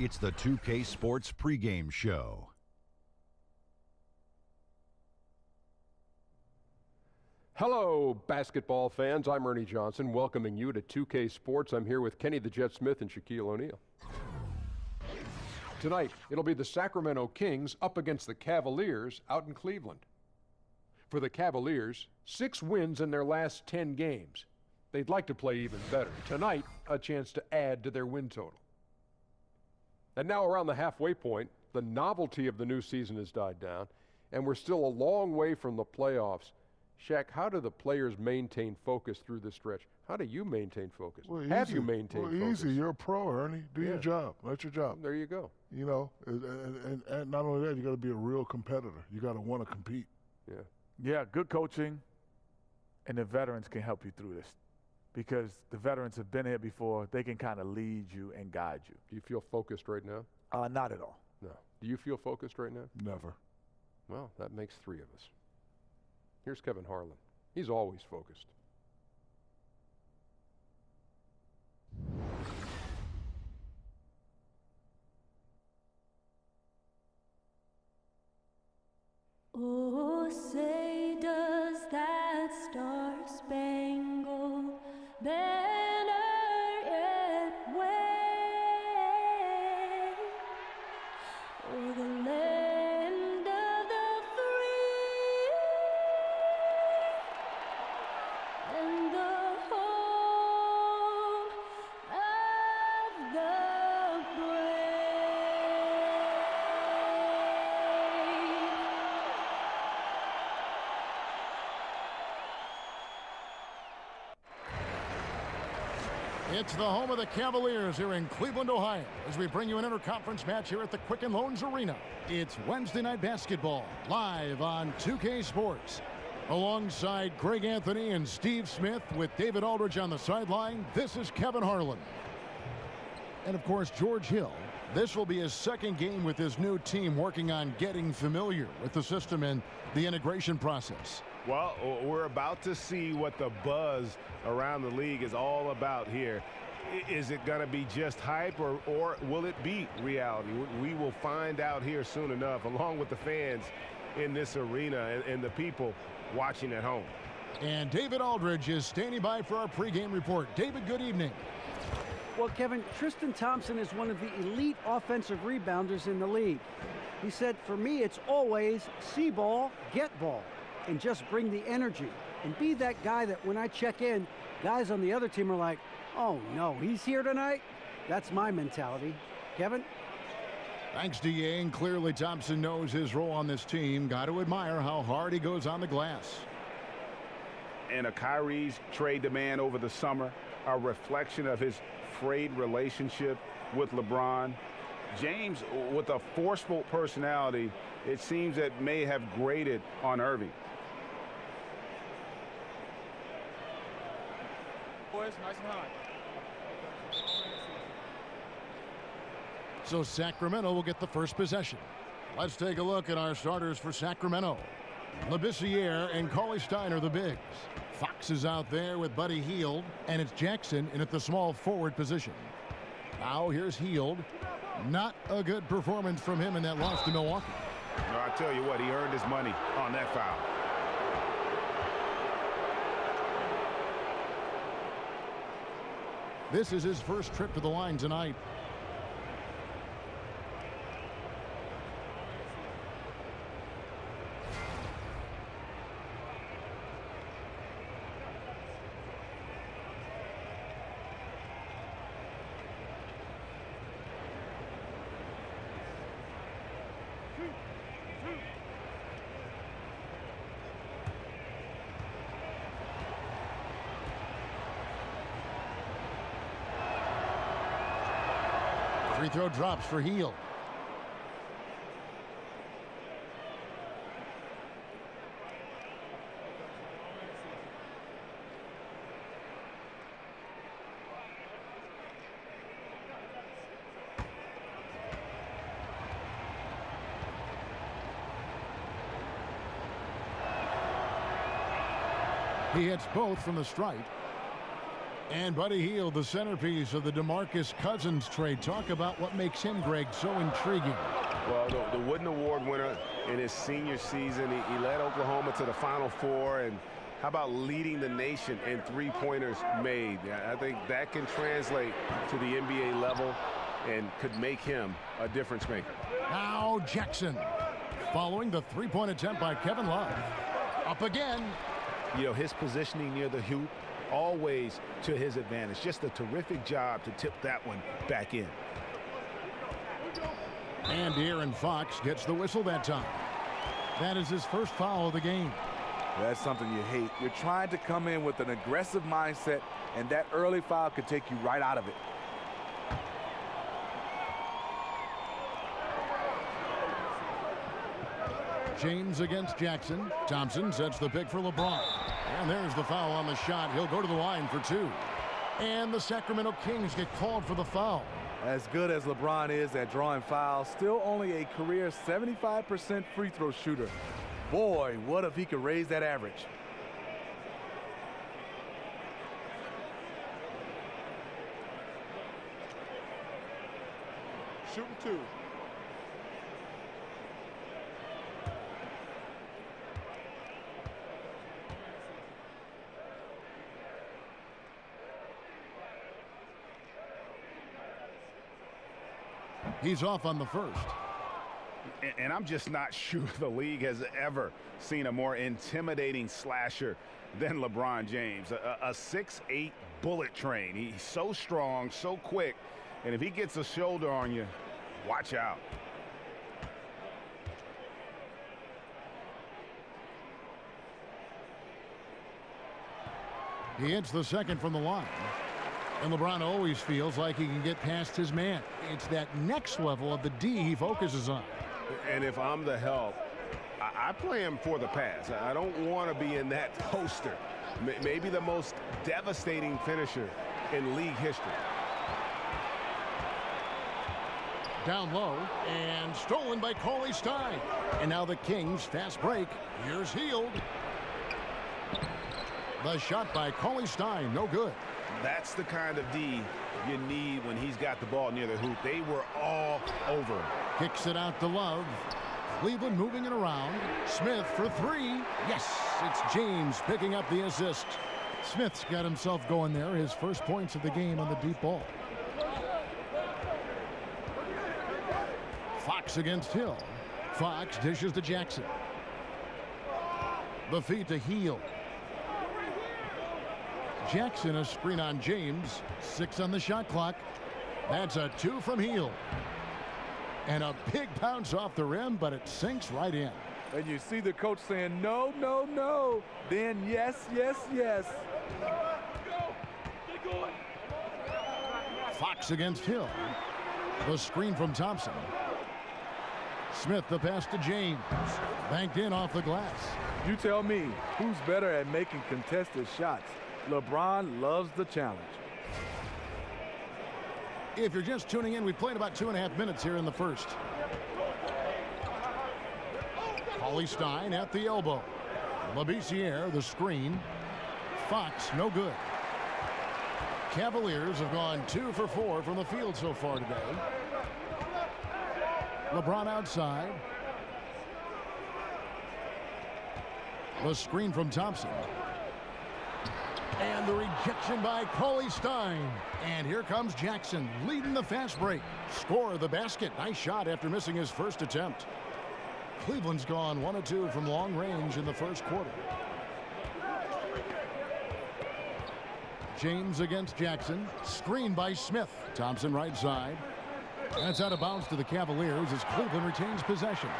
It's the 2K Sports pregame show. Hello, basketball fans. I'm Ernie Johnson, welcoming you to 2K Sports. I'm here with Kenny the Jet Smith and Shaquille O'Neal. Tonight, it'll be the Sacramento Kings up against the Cavaliers out in Cleveland. For the Cavaliers, 6 wins in their last 10 games. They'd like to play even better. Tonight, a chance to add to their win total. And now around the halfway point, the novelty of the new season has died down, and we're still a long way from the playoffs. Shaq, how do the players maintain focus through this stretch? How do you maintain focus? Have you maintained focus? Easy. You're a pro, Ernie. Do your job. That's your job. There you go. You know, and not only that, you got to be a real competitor. You got to want to compete. Yeah, good coaching, and the veterans can help you through this. Because the veterans have been here before, they can kind of lead you and guide you. Do you feel focused right now? Not at all. No. Do you feel focused right now? Never. Well, that makes 3 of us. Here's Kevin Harlan. He's always focused. Oh, say does that star-spangled banner yet wave o'er the land of the free and the home of the It's the home of the Cavaliers here in Cleveland, Ohio, as we bring you an interconference match here at the Quicken Loans Arena. It's Wednesday Night Basketball, live on 2K Sports. Alongside Greg Anthony and Steve Smith with David Aldridge on the sideline, this is Kevin Harlan. And of course, George Hill. This will be his second game with his new team, working on getting familiar with the system and the integration process. Well, we're about to see what the buzz around the league is all about here. Is it going to be just hype, or will it be reality? We will find out here soon enough, along with the fans in this arena and the people watching at home. And David Aldridge is standing by for our pregame report. David, good evening. Well, Kevin, Tristan Thompson is one of the elite offensive rebounders in the league. He said, for me, it's always see ball, get ball, and just bring the energy. And be that guy that when I check in, guys on the other team are like, oh, no, he's here tonight? That's my mentality. Kevin? Thanks, DA. And clearly Thompson knows his role on this team. Got to admire how hard he goes on the glass. And a Kyrie's trade demand over the summer, a reflection of his frayed relationship with LeBron. James, with a forceful personality, it seems that may have grated on Irving. Boys, nice and high. So Sacramento will get the first possession. Let's take a look at our starters for Sacramento. Labissiere and Cauley Stein are the bigs. Fox is out there with Buddy Hield, and it's Jackson in at the small forward position. Now here's Hield. Not a good performance from him in that loss to Milwaukee. No, I tell you what, he earned his money on that foul. This is his first trip to the line tonight. Free throw drops for Hield. He hits both from the stripe. And Buddy Hield, the centerpiece of the DeMarcus Cousins trade. Talk about what makes him, Greg, so intriguing. Well, the Wooden Award winner in his senior season, he led Oklahoma to the Final Four, and how about leading the nation in three-pointers made? I think that can translate to the NBA level and could make him a difference maker. Now Jackson, following the three-point attempt by Kevin Love. Up again. You know, his positioning near the hoop, always to his advantage. Just a terrific job to tip that one back in. And Aaron Fox gets the whistle that time. That is his first foul of the game. That's something you hate. You're trying to come in with an aggressive mindset, and that early foul could take you right out of it. James against Jackson. Thompson sets the pick for LeBron. And there's the foul on the shot. He'll go to the line for two. And the Sacramento Kings get called for the foul. As good as LeBron is at drawing fouls, still only a career 75% free throw shooter. Boy, what if he could raise that average? Shooting two. He's off on the first. And I'm just not sure the league has ever seen a more intimidating slasher than LeBron James. A 6'8" bullet train. He's so strong, so quick. And if he gets a shoulder on you, watch out. He hits the second from the line. And LeBron always feels like he can get past his man. It's that next level of the D he focuses on. And if I'm the help, I play him for the pass. I don't want to be in that poster. Maybe the most devastating finisher in league history. Down low and stolen by Cauley Stein. And now the Kings fast break. Here's Hield. The shot by Cauley Stein, no good. That's the kind of D you need when he's got the ball near the hoop. They were all over him. Kicks it out to Love. Cleveland moving it around. Smith for three. Yes, it's James picking up the assist. Smith's got himself going there. His first points of the game on the deep ball. Fox against Hill. Fox dishes to Jackson. The feed to Hield. Jackson a screen on James. 6 on the shot clock. That's a 2 from Hield. And a big bounce off the rim, but it sinks right in. And you see the coach saying, no, no, no. Then yes, yes, yes. Fox against Hill. The screen from Thompson. Smith the pass to James. Banked in off the glass. You tell me, who's better at making contested shots? LeBron loves the challenge. If you're just tuning in, we played about 2.5 minutes here in the first. Cauley Stein at the elbow. Labissiere, the screen. Fox, no good. Cavaliers have gone 2 for 4 from the field so far today. LeBron outside. The screen from Thompson. And the rejection by Cauley Stein. And here comes Jackson leading the fast break. Score the basket. Nice shot after missing his first attempt. Cleveland's gone 1 of 2 from long range in the first quarter. James against Jackson. Screen by Smith. Thompson right side. That's out of bounds to the Cavaliers as Cleveland retains possession.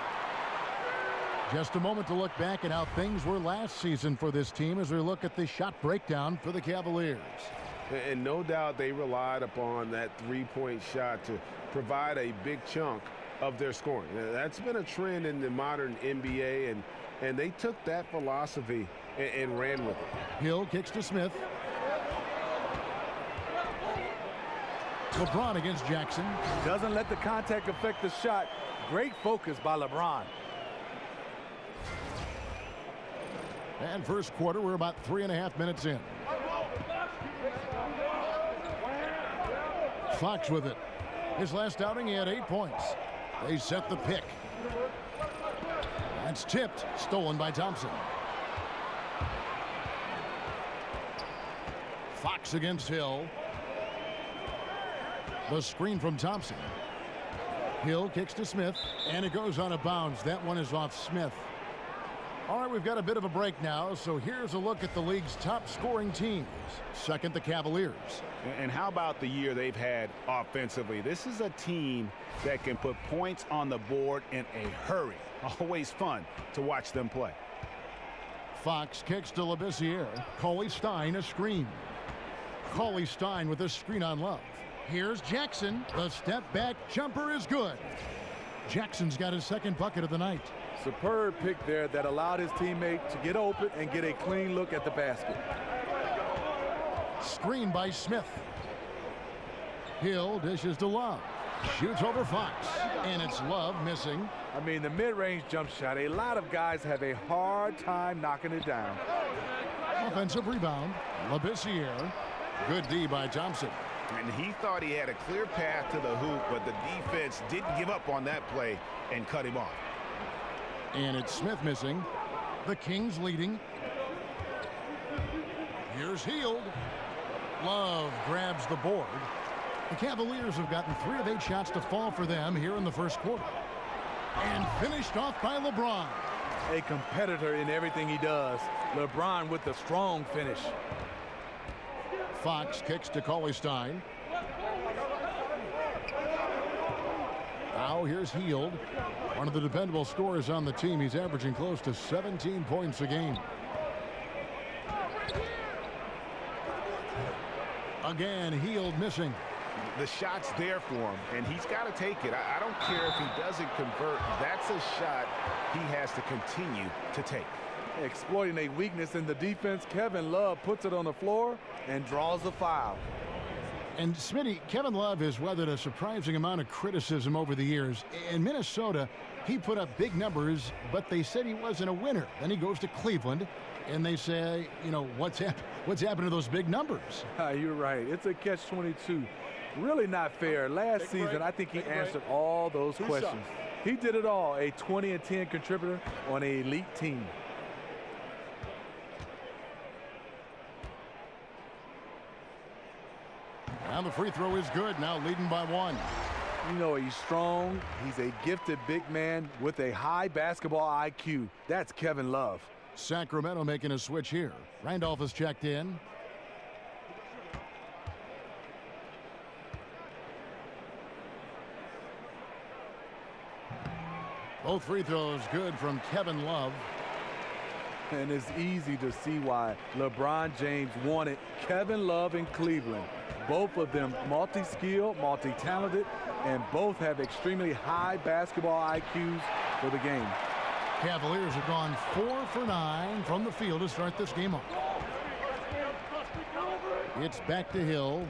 Just a moment to look back at how things were last season for this team as we look at the shot breakdown for the Cavaliers. And no doubt they relied upon that three-point shot to provide a big chunk of their scoring. That's been a trend in the modern NBA, and they took that philosophy and ran with it. Hill kicks to Smith. LeBron against Jackson. Doesn't let the contact affect the shot. Great focus by LeBron. And first quarter, we're about 3.5 minutes in. Fox with it. His last outing, he had 8 points. They set the pick. That's tipped. Stolen by Thompson. Fox against Hill. The screen from Thompson. Hill kicks to Smith, and it goes on a bounce. That one is off Smith. All right, we've got a bit of a break now, so here's a look at the league's top scoring teams. Second, the Cavaliers. And how about the year they've had offensively? This is a team that can put points on the board in a hurry. Always fun to watch them play. Fox kicks to Labissiere. Cauley-Stein a screen. Cauley-Stein with a screen on Love. Here's Jackson. The step back jumper is good. Jackson's got his second bucket of the night. Superb pick there that allowed his teammate to get open and get a clean look at the basket. Screen by Smith. Hill dishes to Love. Shoots over Fox. And it's Love missing. I mean, the mid-range jump shot, a lot of guys have a hard time knocking it down. Offensive rebound. Labissiere. Good D by Thompson. And he thought he had a clear path to the hoop, but the defense didn't give up on that play and cut him off. And it's Smith missing. The Kings leading. Here's Hield. Love grabs the board. The Cavaliers have gotten 3 of 8 shots to fall for them here in the first quarter. And finished off by LeBron. A competitor in everything he does. LeBron with the strong finish. Fox kicks to Cauley-Stein. Now here's Hield. One of the dependable scorers on the team. He's averaging close to 17 points a game. Again, Hield missing. The shot's there for him, and he's got to take it. I don't care if he doesn't convert. That's a shot he has to continue to take. Exploiting a weakness in the defense, Kevin Love puts it on the floor and draws a foul. And Smitty, Kevin Love has weathered a surprising amount of criticism over the years. In Minnesota, he put up big numbers, but they said he wasn't a winner. Then he goes to Cleveland, and they say, you know, what's happened to those big numbers? You're right. It's a catch-22. Really not fair. Last season, I think he answered all those questions. He did it all. A 20 and 10 contributor on an elite team. And the free throw is good, now leading by 1. You know, he's strong. He's a gifted big man with a high basketball IQ. That's Kevin Love. Sacramento making a switch here. Randolph is checked in. Both free throws good from Kevin Love. And it's easy to see why LeBron James wanted Kevin Love in Cleveland. Both of them multi-skilled, multi-talented, and both have extremely high basketball IQs for the game. Cavaliers have gone 4 for 9 from the field to start this game off. It's back to Hill.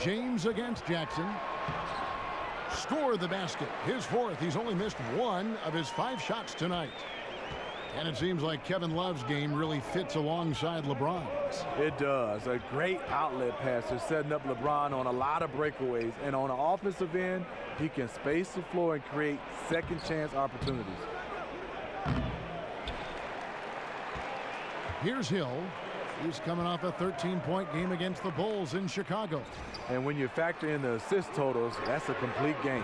James against Jackson. Scored the basket. His 4th. He's only missed 1 of his 5 shots tonight. And it seems like Kevin Love's game really fits alongside LeBron's. It does. A great outlet passer, setting up LeBron on a lot of breakaways. And on the offensive end, he can space the floor and create second chance opportunities. Here's Hill. He's coming off a 13-point game against the Bulls in Chicago. And when you factor in the assist totals, that's a complete game.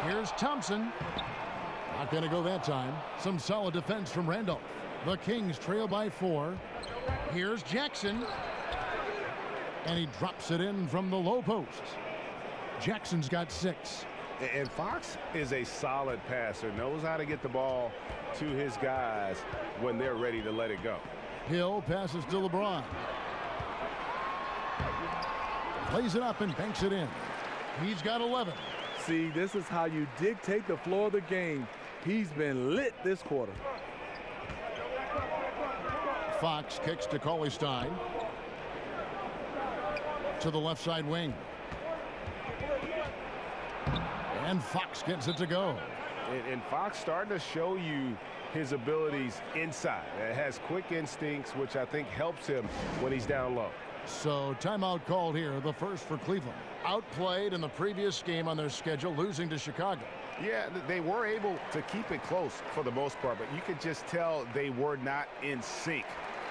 Here's Thompson. Not going to go that time. Some solid defense from Randolph. The Kings trail by 4. Here's Jackson. And he drops it in from the low post. Jackson's got 6. And Fox is a solid passer, knows how to get the ball to his guys when they're ready to let it go. Hill passes to LeBron. Plays it up and banks it in. He's got 11. See, this is how you dictate the flow of the game. He's been lit this quarter. Fox kicks to Cauley-Stein. To the left side wing. And Fox gets it to go. And Fox starting to show you his abilities inside. Has quick instincts, which I think helps him when he's down low. So timeout called here, the first for Cleveland. Outplayed in the previous game on their schedule, losing to Chicago. Yeah, they were able to keep it close for the most part, but you could just tell they were not in sync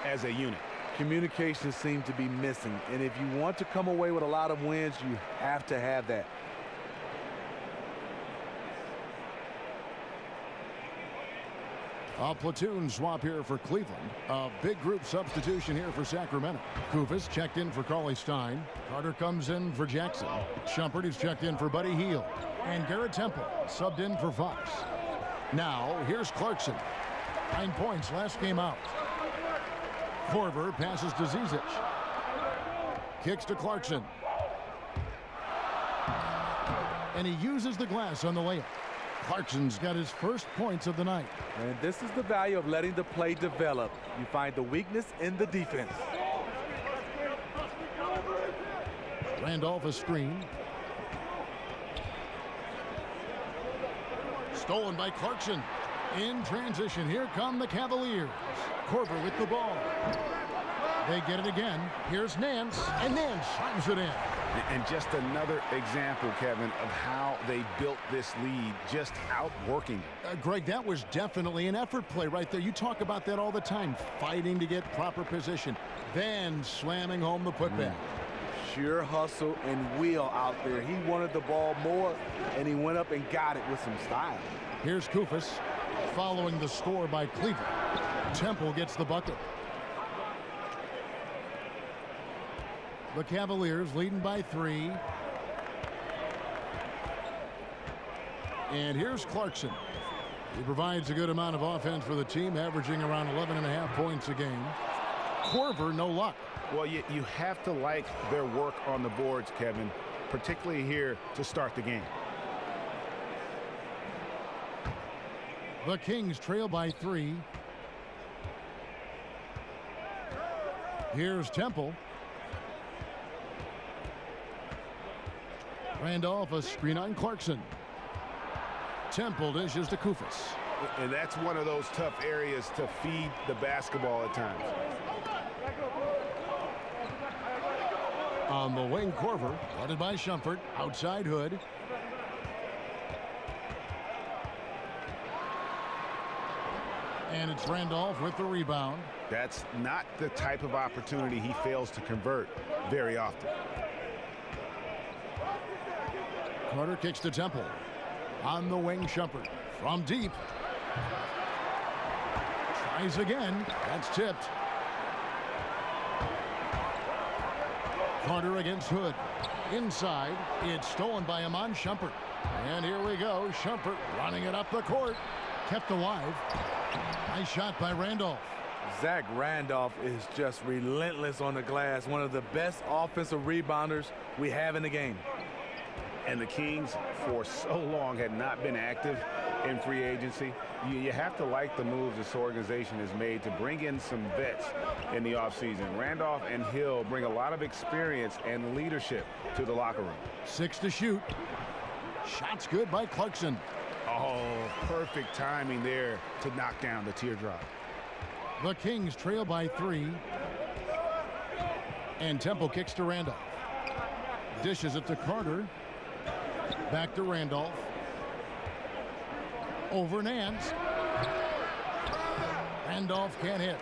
as a unit. Communication seemed to be missing, and if you want to come away with a lot of wins, you have to have that. A platoon swap here for Cleveland. A big group substitution here for Sacramento. Kufis checked in for Cauley Stein. Carter comes in for Jackson. Shumpert is checked in for Buddy Hield. And Garrett Temple subbed in for Fox. Now, here's Clarkson. 9 points last game out. Korver passes to Zizic. Kicks to Clarkson. And he uses the glass on the layup. Clarkson's got his first points of the night. And this is the value of letting the play develop. You find the weakness in the defense. Randolph a screen. Stolen by Clarkson. In transition, here come the Cavaliers. Korver with the ball. They get it again. Here's Nance, and Nance slams it in. And just another example, Kevin, of how they built this lead, just outworking. Greg, that was definitely an effort play right there. You talk about that all the time, fighting to get proper position, then slamming home the putback. Sheer hustle and will out there. He wanted the ball more, and he went up and got it with some style. Here's Kufis, following the score by Cleveland. Temple gets the bucket. The Cavaliers leading by 3. And here's Clarkson. He provides a good amount of offense for the team, averaging around 11.5 points a game. Korver, no luck. Well, you have to like their work on the boards, Kevin, particularly here to start the game. The Kings trail by 3. Here's Temple. Randolph a screen on Clarkson. Temple dishes to Kufis. And that's one of those tough areas to feed the basketball at times. On the wing, Korver, headed by Shumpert, outside Hood. And it's Randolph with the rebound. That's not the type of opportunity he fails to convert very often. Carter kicks to Temple. On the wing, Shumpert. From deep. Tries again. That's tipped. Carter against Hood. Inside. It's stolen by Iman Shumpert. And here we go. Shumpert running it up the court. Kept alive. Nice shot by Randolph. Zach Randolph is just relentless on the glass. One of the best offensive rebounders we have in the game. And the Kings, for so long, had not been active in free agency. You have to like the moves this organization has made to bring in some vets in the offseason. Randolph and Hill bring a lot of experience and leadership to the locker room. 6 to shoot. Shots good by Clarkson. Oh, perfect timing there to knock down the teardrop. The Kings trail by 3. And Temple kicks to Randolph. Dishes it to Carter. Back to Randolph. Over Nance. Randolph can't hit.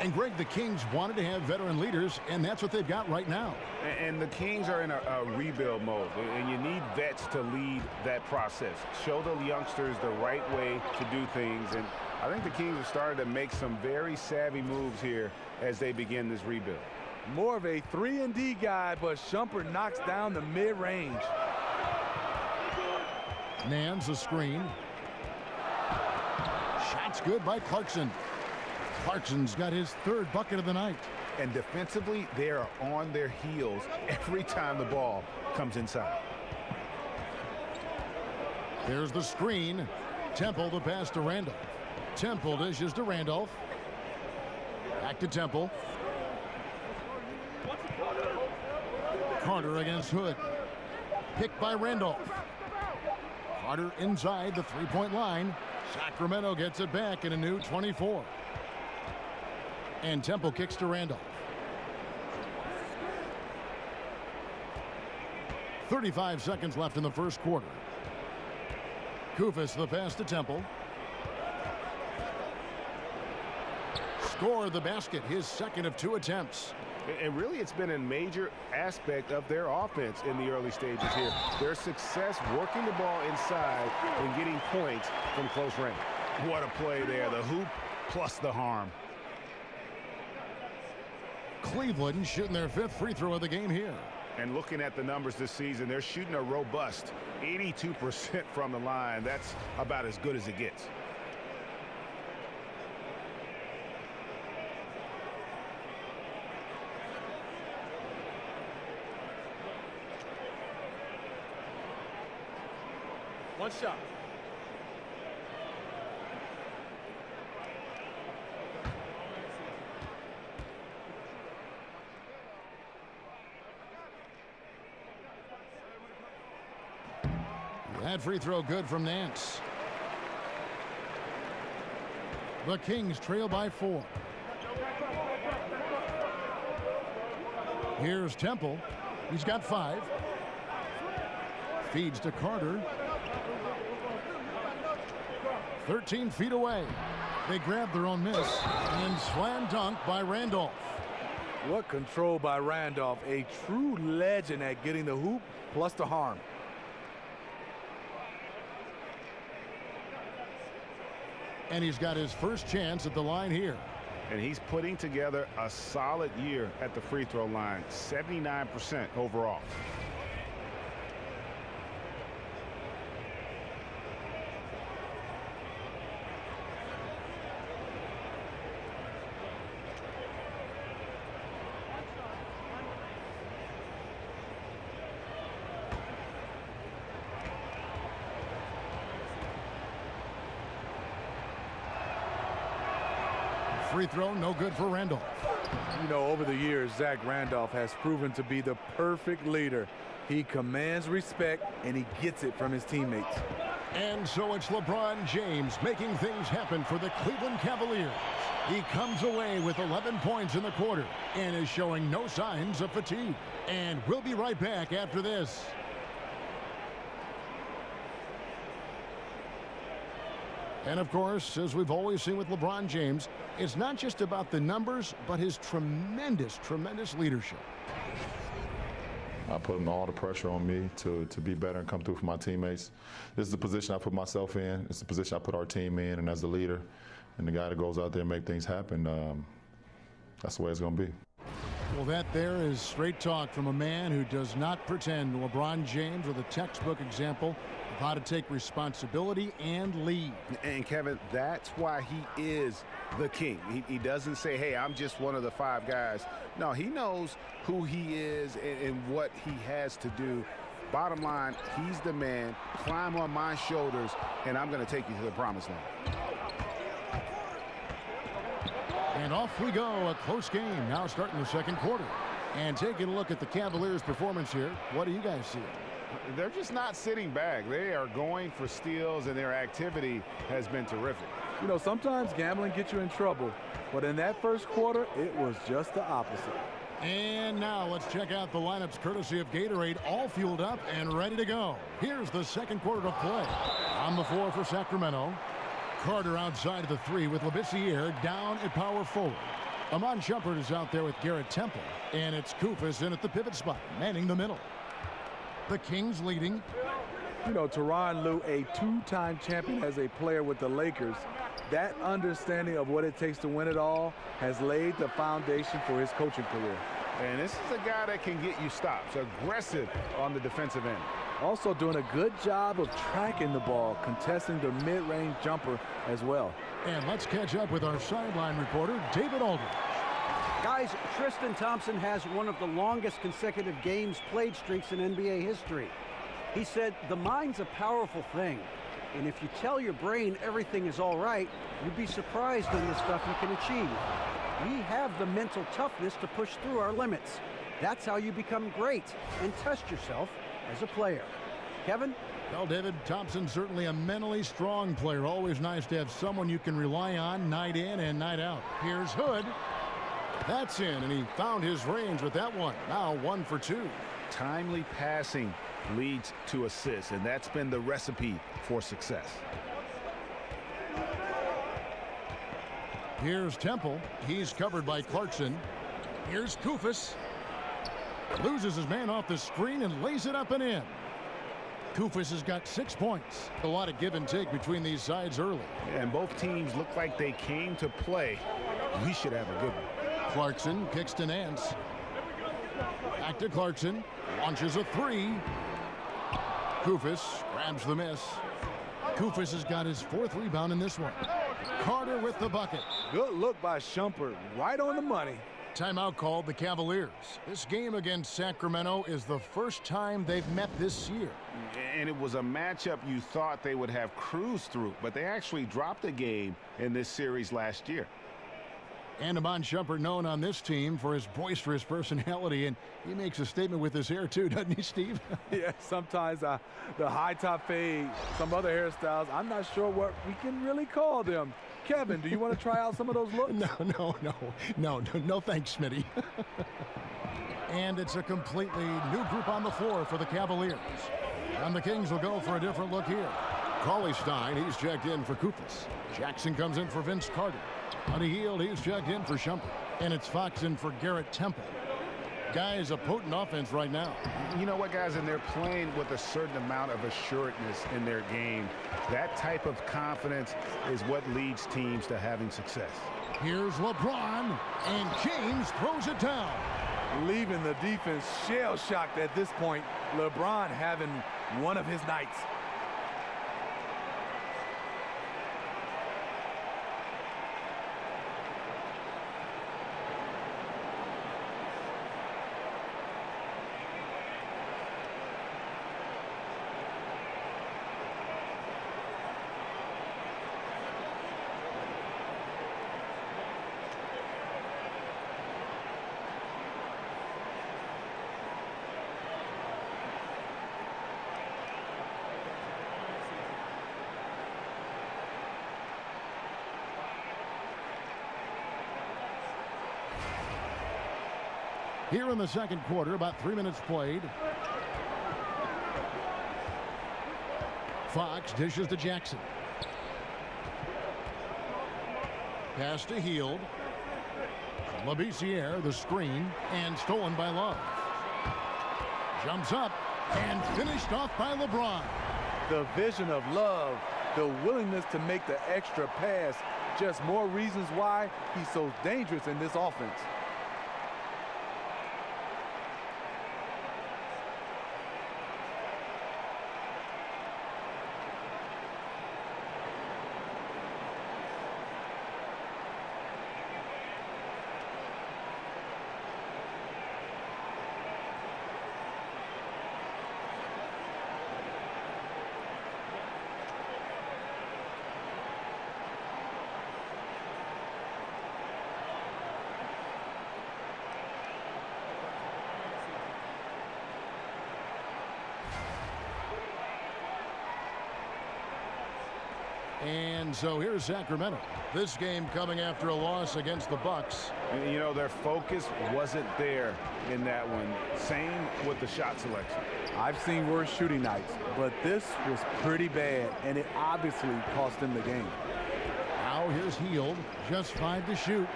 And Greg, the Kings wanted to have veteran leaders, and that's what they've got right now. And the Kings are in a rebuild mode, and you need vets to lead that process. Show the youngsters the right way to do things, and I think the Kings have started to make some very savvy moves here as they begin this rebuild. More of a 3-and-D guy, but Shumpert knocks down the mid-range. Nance a screen. Shots good by Clarkson. Clarkson's got his 3rd bucket of the night. And defensively, they are on their heels every time the ball comes inside. There's the screen. Temple the pass to Randolph. Temple dishes to Randolph. Back to Temple. Carter against Hood. Picked by Randolph. Carter inside the 3-point line. Sacramento gets it back in a new 24. And Temple kicks to Randolph. 35 seconds left in the first quarter. Kufis the pass to Temple. Scored the basket, his second of 2 attempts. And really, it's been a major aspect of their offense in the early stages here. Their success working the ball inside and getting points from close range. What a play there. The hoop plus the harm. Cleveland shooting their 5th free throw of the game here. And looking at the numbers this season, they're shooting a robust 82% from the line. That's about as good as it gets. One shot. That free throw good from Nance. The Kings trail by 4. Here's Temple. He's got 5. Feeds to Carter. 13 feet away. They grab their own miss and slam dunk by Randolph. What control by Randolph. A true legend at getting the hoop plus the harm. And he's got his first chance at the line here. And he's putting together a solid year at the free throw line. 79% overall. Free throw, no good for Randolph. You know, over the years, Zach Randolph has proven to be the perfect leader. He commands respect, and he gets it from his teammates. And so it's LeBron James making things happen for the Cleveland Cavaliers. He comes away with 11 points in the quarter and is showing no signs of fatigue. And we'll be right back after this. And of course, as we've always seen with LeBron James, it's not just about the numbers, but his tremendous, tremendous leadership. I put all the pressure on me to be better and come through for my teammates. This is the position I put myself in. It's the position I put our team in, and as the leader and the guy that goes out there and make things happen, that's the way it's going to be. Well, that there is straight talk from a man who does not pretend. LeBron James with a textbook example of how to take responsibility and lead. And Kevin, that's why he is the king. He doesn't say, hey, I'm just one of the 5 guys. No, he knows who he is and what he has to do. Bottom line, he's the man. Climb on my shoulders, and I'm going to take you to the promised land. And off we go. A close game now starting the second quarter. And taking a look at the Cavaliers' performance here, what do you guys see? They're just not sitting back. They are going for steals, and their activity has been terrific. You know, sometimes gambling gets you in trouble, but in that first quarter, it was just the opposite. And now let's check out the lineups courtesy of Gatorade, all fueled up and ready to go. Here's the second quarter of play. On the floor for Sacramento, Carter outside of the 3 with Labissiere down at power forward. Amon Shumpert is out there with Garrett Temple, and it's Kufis in at the pivot spot, manning the middle. The Kings leading. You know, Tyronn Lue, a 2-time champion as a player with the Lakers, that understanding of what it takes to win it all has laid the foundation for his coaching career. And this is a guy that can get you stops, aggressive on the defensive end. Also doing a good job of tracking the ball, contesting the mid-range jumper as well. And let's catch up with our sideline reporter, David Aldridge. Guys, Tristan Thompson has one of the longest consecutive games played streaks in NBA history. He said, the mind's a powerful thing. And if you tell your brain everything is all right, you'd be surprised on the stuff you can achieve. We have the mental toughness to push through our limits. That's how you become great and test yourself as a player. Kevin? Well, David, Thompson's certainly a mentally strong player. Always nice to have someone you can rely on night in and night out. Here's Hood. That's in, and he found his range with that one. Now 1 for 2. timely passing leads to assists, and that's been the recipe for success. Here's Temple. He's covered by Clarkson. Here's Kufis. Loses his man off the screen and lays it up and in. Kufis has got 6 points. A lot of give and take between these sides early. And both teams look like they came to play. We should have a good one. Clarkson kicks to Nance. Back to Clarkson. Launches a three. Kufis grabs the miss. Kufis has got his 4th rebound in this one. Carter with the bucket. Good look by Shumpert. Right on the money. Timeout called the Cavaliers. This game against Sacramento is the first time they've met this year. And it was a matchup you thought they would have cruised through, but they actually dropped a game in this series last year. And Iman Shumpert, known on this team for his boisterous personality, and he makes a statement with his hair too, doesn't he, Steve? Yeah, sometimes the high top fade, some other hairstyles, I'm not sure what we can really call them. Kevin, do you want to try out some of those looks? No, thanks, Smitty. And it's a completely new group on the floor for the Cavaliers. And the Kings will go for a different look here. Cauley Stein, he's checked in for Kufis. Jackson comes in for Vince Carter. Honey Hield, he's checked in for Shumpert. And it's Fox in for Garrett Temple. Guys, a potent offense right now. You know what, guys, and they're playing with a certain amount of assuredness in their game. That type of confidence is what leads teams to having success. Here's LeBron, and James throws it down. Leaving the defense shell-shocked at this point. LeBron having one of his nights. Here in the second quarter, about 3 minutes played. Fox dishes to Jackson. Pass to Hield. Labissiere, the screen, and stolen by Love. Jumps up and finished off by LeBron. The vision of Love, the willingness to make the extra pass, just more reasons why he's so dangerous in this offense. And so here's Sacramento. This game coming after a loss against the Bucks. You know, their focus wasn't there in that one. Same with the shot selection. I've seen worse shooting nights, but this was pretty bad, and it obviously cost them the game. Now here's Hield, just 5 to shoot.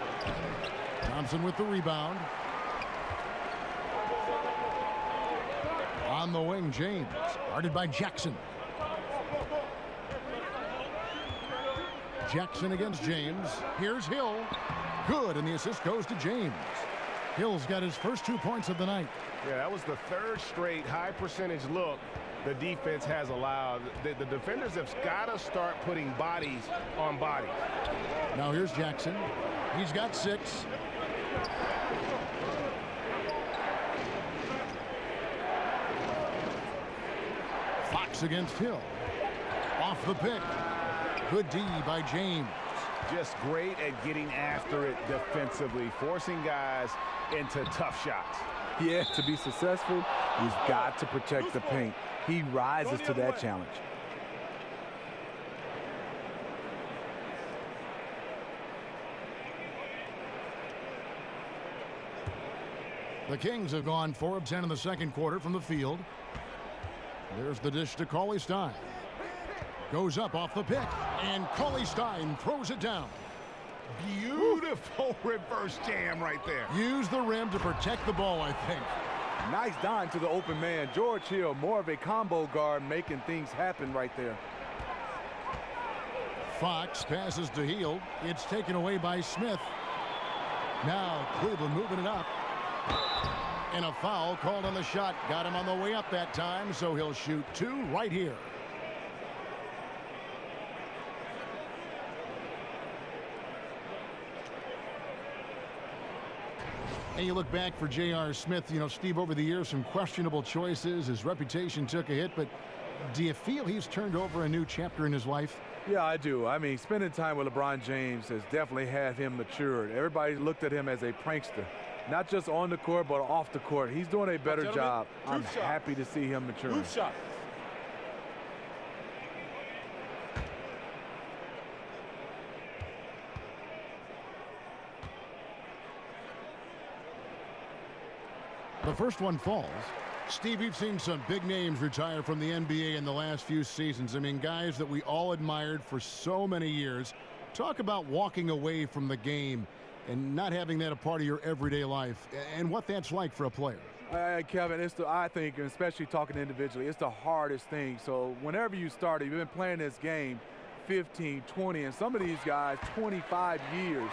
Thompson with the rebound. On the wing, James, guarded by Jackson. Jackson against James. Here's Hill. Good, and the assist goes to James. Hill's got his first 2 points of the night. Yeah, that was the 3rd straight high percentage look the defense has allowed. The defenders have got to start putting bodies on bodies. Now here's Jackson. He's got 6. Fox against Hill. Off the pick. Good D by James. Just great at getting after it defensively, forcing guys into tough shots. Yeah, to be successful, he's got to protect the paint. He rises to that challenge. The Kings have gone 4 of 10 in the second quarter from the field. There's the dish to Cauley Stein. Goes up off the pick, and Cauley Stein throws it down. Beautiful reverse jam right there. Use the rim to protect the ball, I think. Nice dime to the open man. George Hill, more of a combo guard, making things happen right there. Fox passes to Hield. It's taken away by Smith. Now Cleveland moving it up. And a foul called on the shot. Got him on the way up that time, so he'll shoot 2 right here. And you look back for J.R. Smith, you know, Steve, over the years, some questionable choices. His reputation took a hit, but do you feel he's turned over a new chapter in his life? Yeah, I do. I mean, spending time with LeBron James has definitely had him matured. Everybody looked at him as a prankster, not just on the court, but off the court. He's doing a better job. I'm happy to see him mature. Move shot. The first one falls. Steve, you've seen some big names retire from the NBA in the last few seasons. I mean, guys that we all admired for so many years. Talk about walking away from the game and not having that a part of your everyday life and what that's like for a player. Kevin, I think, especially talking individually, it's the hardest thing. So whenever you started, you've been playing this game 15, 20, and some of these guys 25 years.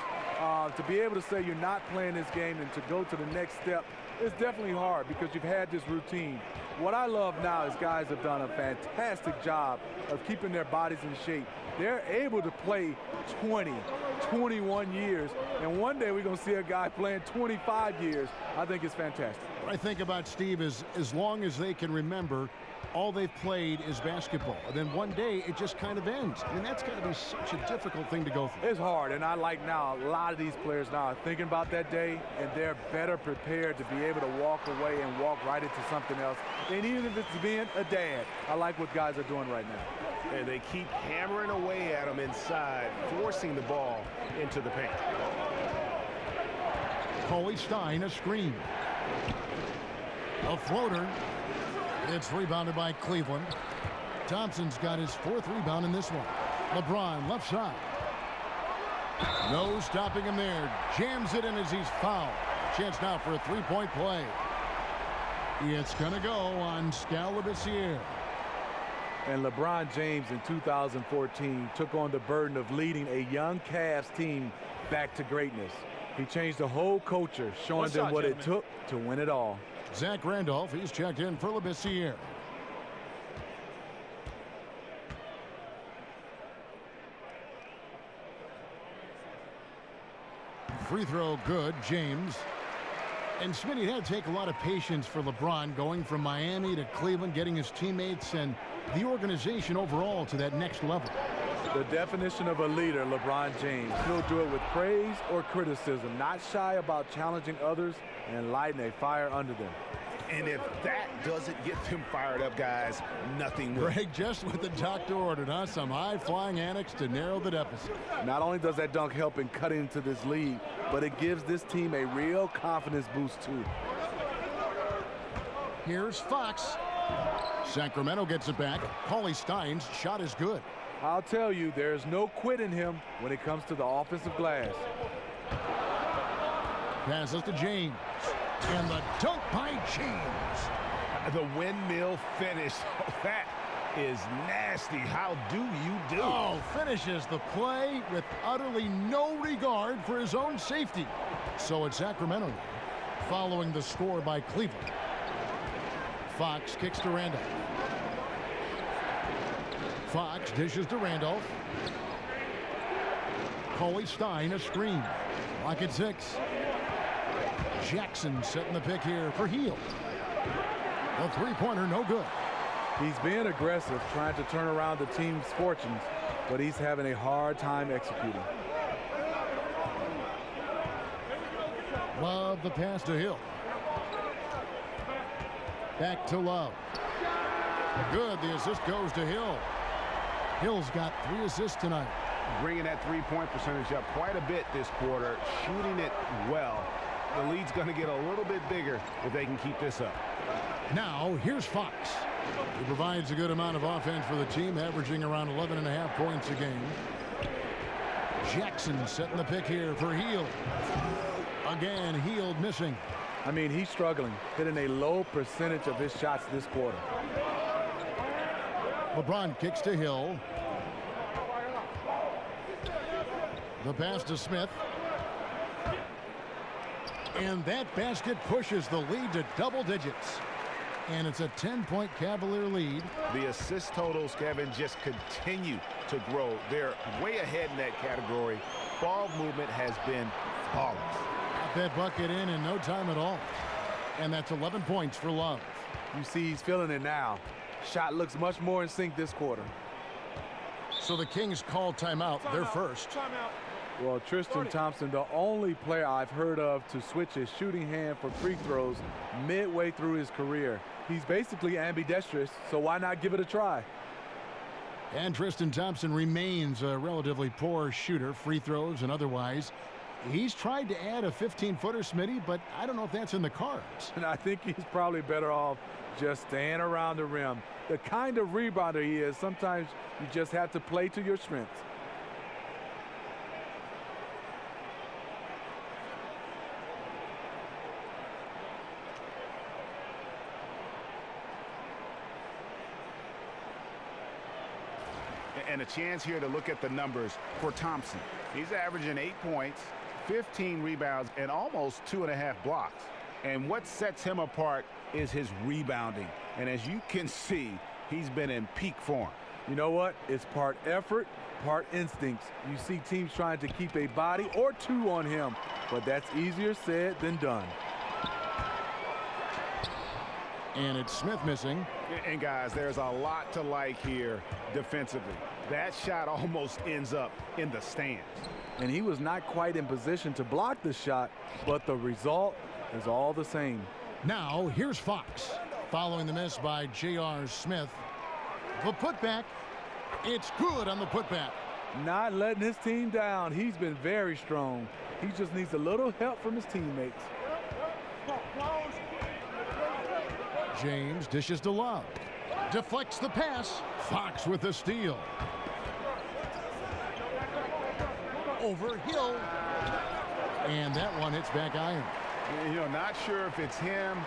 To be able to say you're not playing this game and to go to the next step, it's definitely hard because you've had this routine. What I love now is guys have done a fantastic job of keeping their bodies in shape. They're able to play 20, 21 years, and one day we're going to see a guy playing 25 years. I think it's fantastic. What I think about, Steve, is as long as they can remember, all they've played is basketball. And then one day it just kind of ends. I mean, that's got to be such a difficult thing to go through. It's hard, and I like now a lot of these players now are thinking about that day, and they're better prepared to be able to walk away and walk right into something else. And even if it's being a dad, I like what guys are doing right now. And they keep hammering away at him inside, forcing the ball into the paint. Cauley Stein, a screen. A floater. It's rebounded by Cleveland. Thompson's got his 4th rebound in this one. LeBron, left side. No stopping him there. Jams it in as he's fouled. Chance now for a 3-point play. It's going to go on Scalabrine. And LeBron James in 2014 took on the burden of leading a young Cavs team back to greatness. He changed the whole culture, showing them what it took to win it all. Zach Randolph, he's checked in for Labissiere. Free throw good, James. And Smitty, had to take a lot of patience for LeBron going from Miami to Cleveland, getting his teammates and the organization overall to that next level. The definition of a leader, LeBron James. He'll do it with praise or criticism, not shy about challenging others and lighting a fire under them. And if that doesn't get them fired up, guys, nothing will. Greg, just what the doctor ordered, huh? Some high-flying antics to narrow the deficit. Not only does that dunk help in cutting into this lead, but it gives this team a real confidence boost, too. Here's Fox. Sacramento gets it back. Cauley Stein's shot is good. I'll tell you, there's no quitting him when it comes to the offensive glass. Passes to James. And the dunk by James. The windmill finish. That is nasty. How do you do? Oh, finishes the play with utterly no regard for his own safety. So it's Sacramento following the score by Cleveland. Fox kicks to Randolph. Fox dishes to Randolph. Cauley Stein, a screen. Rocket 6. Jackson setting the pick here for Hield. The three-pointer, no good. He's being aggressive, trying to turn around the team's fortunes, but he's having a hard time executing. Love the pass to Hill. Back to Love. Good. The assist goes to Hill. Hill's got 3 assists tonight. Bringing that three-point percentage up quite a bit this quarter, shooting it well. the lead's going to get a little bit bigger if they can keep this up. Now, here's Fox. He provides a good amount of offense for the team, averaging around 11.5 points a game. Jackson setting the pick here for Hield. Again, Hield missing. I mean, he's struggling, hitting a low percentage of his shots this quarter. LeBron kicks to Hill. The pass to Smith. And that basket pushes the lead to double digits. And it's a 10-point Cavalier lead. The assist totals, Kevin, just continue to grow. They're way ahead in that category. Ball movement has been flawless. Got that bucket in no time at all. And that's 11 points for Love. You see he's feeling it now. Shot looks much more in sync this quarter. So the Kings call timeout, their first. Well, Tristan Thompson, the only player I've heard of to switch his shooting hand for free throws midway through his career. He's basically ambidextrous, so why not give it a try? And Tristan Thompson remains a relatively poor shooter, free throws and otherwise. He's tried to add a 15-footer, Smitty, but I don't know if that's in the cards. And I think he's probably better off just staying around the rim. The kind of rebounder he is, sometimes you just have to play to your strengths. And a chance here to look at the numbers for Thompson. He's averaging 8 points, 15 rebounds, and almost 2.5 blocks. And what sets him apart is his rebounding. And as you can see, he's been in peak form. You know what? It's part effort, part instincts. You see teams trying to keep a body or two on him, but that's easier said than done. And it's Smith missing. And guys, there's a lot to like here defensively. That shot almost ends up in the stands. And he was not quite in position to block the shot, but the result is all the same. Now, here's Fox. Following the miss by J.R. Smith. The putback. It's good on the putback. Not letting his team down. He's been very strong. He just needs a little help from his teammates. James dishes to Love. Deflects the pass. Fox with the steal. Over Hill. And that one hits back iron. You know, not sure if it's him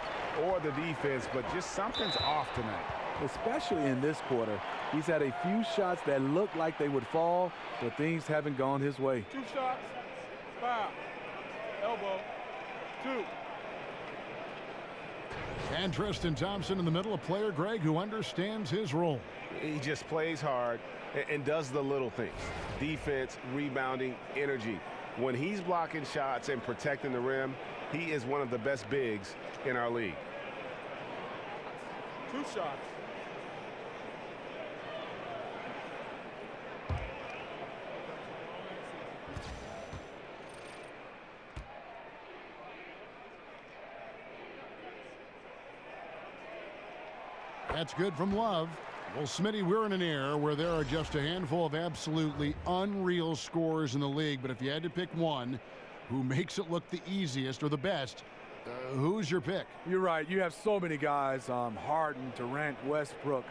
or the defense, but just something's off tonight. Especially in this quarter. He's had a few shots that look like they would fall, but things haven't gone his way. 2 shots. Foul. Elbow. 2. And Tristan Thompson in the middle, a player, Greg, who understands his role. He just plays hard and does the little things. Defense, rebounding, energy. When he's blocking shots and protecting the rim, he is one of the best bigs in our league. 2 shots. That's good from Love. Well, Smitty, we're in an era where there are just a handful of absolutely unreal scorers in the league, but if you had to pick one who makes it look the easiest or the best, who's your pick? You're right. You have so many guys, Harden, Durant, Westbrook.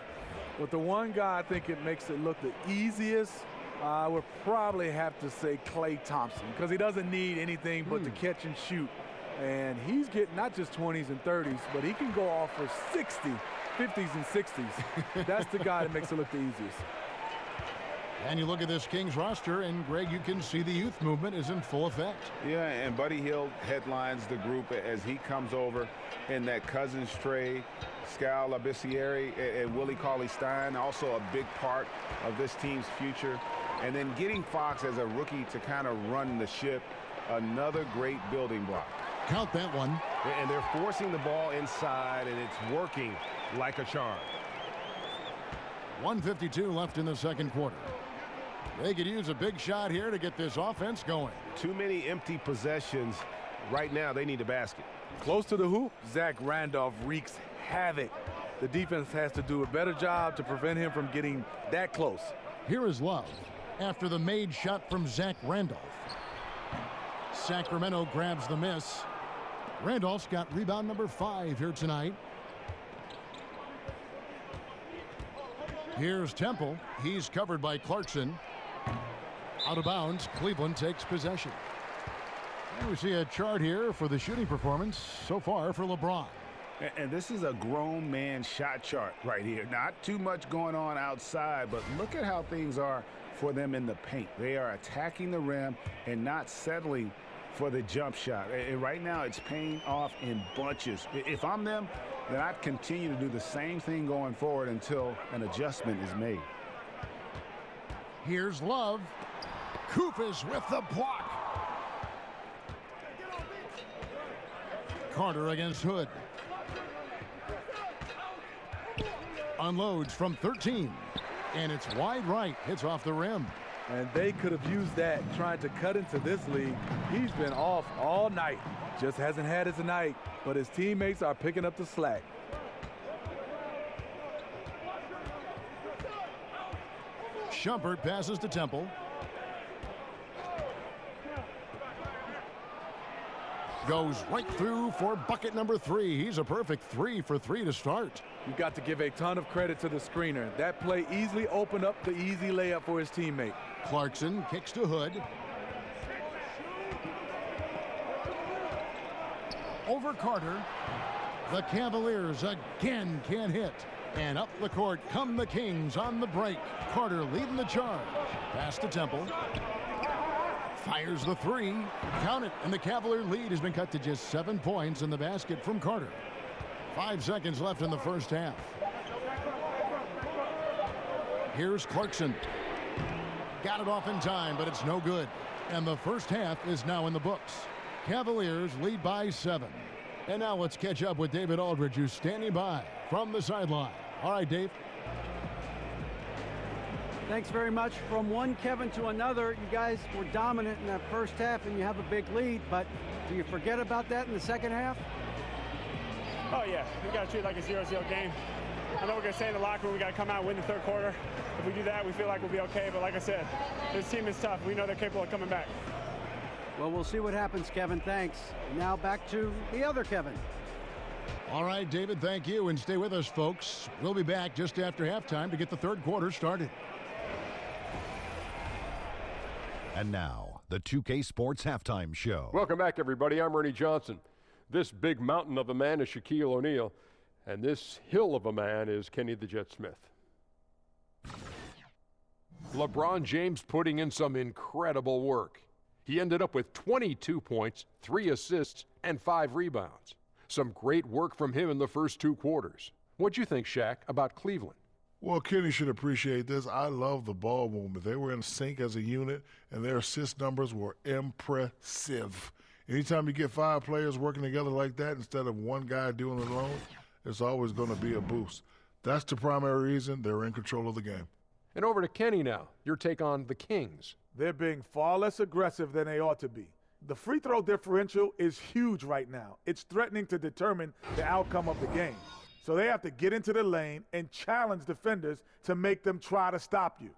But the one guy I think it makes it look the easiest, I would probably have to say Klay Thompson, because he doesn't need anything but to catch and shoot. And he's getting not just 20s and 30s, but he can go off for 60, 50s and 60s. That's the guy that makes it look the easiest. And you look at this Kings roster, and Greg, you can see the youth movement is in full effect. Yeah, and Buddy Hield headlines the group as he comes over in that Cousins trade. Skal Labissiere and Willie Cauley-Stein, also a big part of this team's future. And then getting Fox as a rookie to kind of run the ship, another great building block. Count that one. And they're forcing the ball inside, and it's working like a charm. 1:52 left in the second quarter. They could use a big shot here to get this offense going. Too many empty possessions. Right now, they need a basket. Close to the hoop, Zach Randolph wreaks havoc. The defense has to do a better job to prevent him from getting that close. Here is Love after the made shot from Zach Randolph. Sacramento grabs the miss. Randolph's got rebound number 5 here tonight. Here's Temple. He's covered by Clarkson. Out of bounds. Cleveland takes possession. And we see a chart here for the shooting performance so far for LeBron. And this is a grown man shot chart right here. Not too much going on outside, but look at how things are for them in the paint. They are attacking the rim and not settling for the jump shot. And right now it's paying off in bunches. If I'm them, then I'd continue to do the same thing going forward until an adjustment is made. Here's Love. Koufis with the block. Carter against Hood. Unloads from 13. And it's wide right. Hits off the rim. And they could have used that trying to cut into this league. He's been off all night. Just hasn't had his night, but his teammates are picking up the slack. Shumpert passes to Temple. Goes right through for bucket number 3. He's a perfect 3 for 3 to start. You've got to give a ton of credit to the screener. That play easily opened up the easy layup for his teammate. Clarkson kicks to Hood. Over Carter. The Cavaliers again can't hit. And up the court come the Kings on the break. Carter leading the charge. Pass to Temple. Fires the 3. Count it. And the Cavalier lead has been cut to just 7 points in the basket from Carter. 5 seconds left in the first half. Here's Clarkson. Got it off in time, but it's no good. And the first half is now in the books. Cavaliers lead by 7. And now let's catch up with David Aldridge, who's standing by from the sideline. All right, Dave. Thanks very much. From one Kevin to another, you guys were dominant in that first half and you have a big lead, but do you forget about that in the second half? Oh, yeah. We got to treat it like a 0-0 game. I know we're going to stay in the locker room. We got to come out and win the third quarter. If we do that, we feel like we'll be okay. But like I said, this team is tough. We know they're capable of coming back. Well, we'll see what happens, Kevin. Thanks. Now back to the other Kevin. All right, David, thank you. And stay with us, folks. We'll be back just after halftime to get the third quarter started. And now, the 2K Sports Halftime Show. Welcome back, everybody. I'm Ernie Johnson. This big mountain of a man is Shaquille O'Neal, and this hill of a man is Kenny the Jet Smith. LeBron James putting in some incredible work. He ended up with 22 points, 3 assists, and 5 rebounds. Some great work from him in the first 2 quarters. What'd you think, Shaq, about Cleveland? Well, Kenny should appreciate this. I love the ball movement. They were in sync as a unit, and their assist numbers were impressive. Anytime you get 5 players working together like that instead of one guy doing it alone, it's always going to be a boost. That's the primary reason they're in control of the game. And over to Kenny now. Your take on the Kings. They're being far less aggressive than they ought to be. The free throw differential is huge right now. It's threatening to determine the outcome of the game. So they have to get into the lane and challenge defenders to make them try to stop you.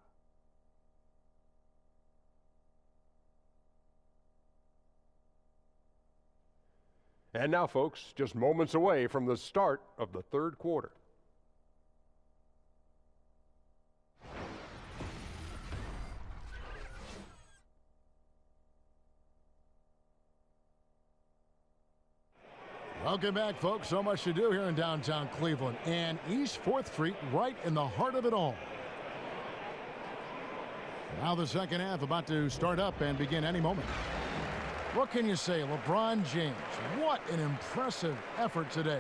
And now, folks, just moments away from the start of the third quarter. Welcome back, folks. So much to do here in downtown Cleveland and East 4th Street, right in the heart of it all. Now the second half about to start up and begin any moment. What can you say, LeBron James? What an impressive effort today.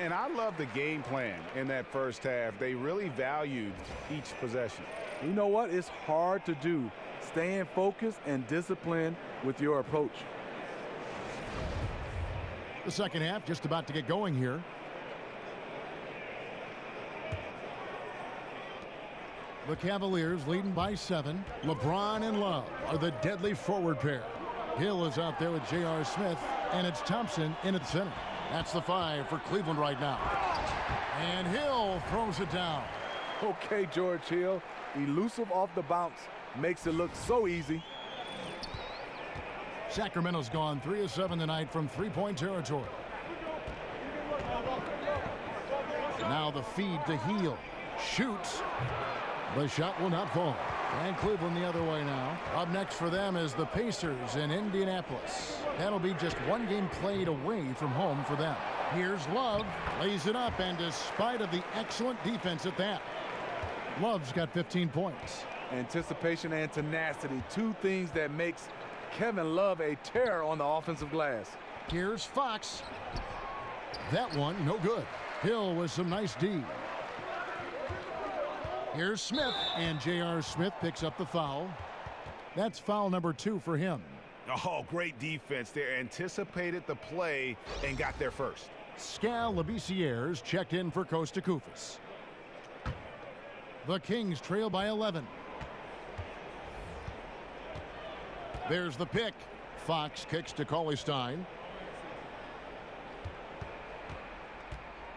And I love the game plan in that first half. They really valued each possession. You know what? It's hard to do. Staying focused and disciplined with your approach. The second half just about to get going here. The Cavaliers leading by 7. LeBron and Love are the deadly forward pair. Hill is out there with J.R. Smith, and it's Thompson in at the center. That's the 5 for Cleveland right now. And Hill throws it down. Okay, George Hill, elusive off the bounce, makes it look so easy. Sacramento's gone 3 of 7 tonight from three-point territory. Now the feed to Heel. Shoots. The shot will not fall. And Cleveland the other way now. Up next for them is the Pacers in Indianapolis. That'll be just one game played away from home for them. Here's Love. Lays it up, and despite of the excellent defense at that, Love's got 15 points. Anticipation and tenacity, two things that makes Kevin Love a terror on the offensive glass. Here's Fox. That one, no good. Hill with some nice D. Here's Smith, and J.R. Smith picks up the foul. That's foul number 2 for him. Oh, great defense there. Anticipated the play and got there first. Skal Labissière's checked in for Costa Koufos. The Kings trail by 11. There's the pick. Fox kicks to Cauley-Stein.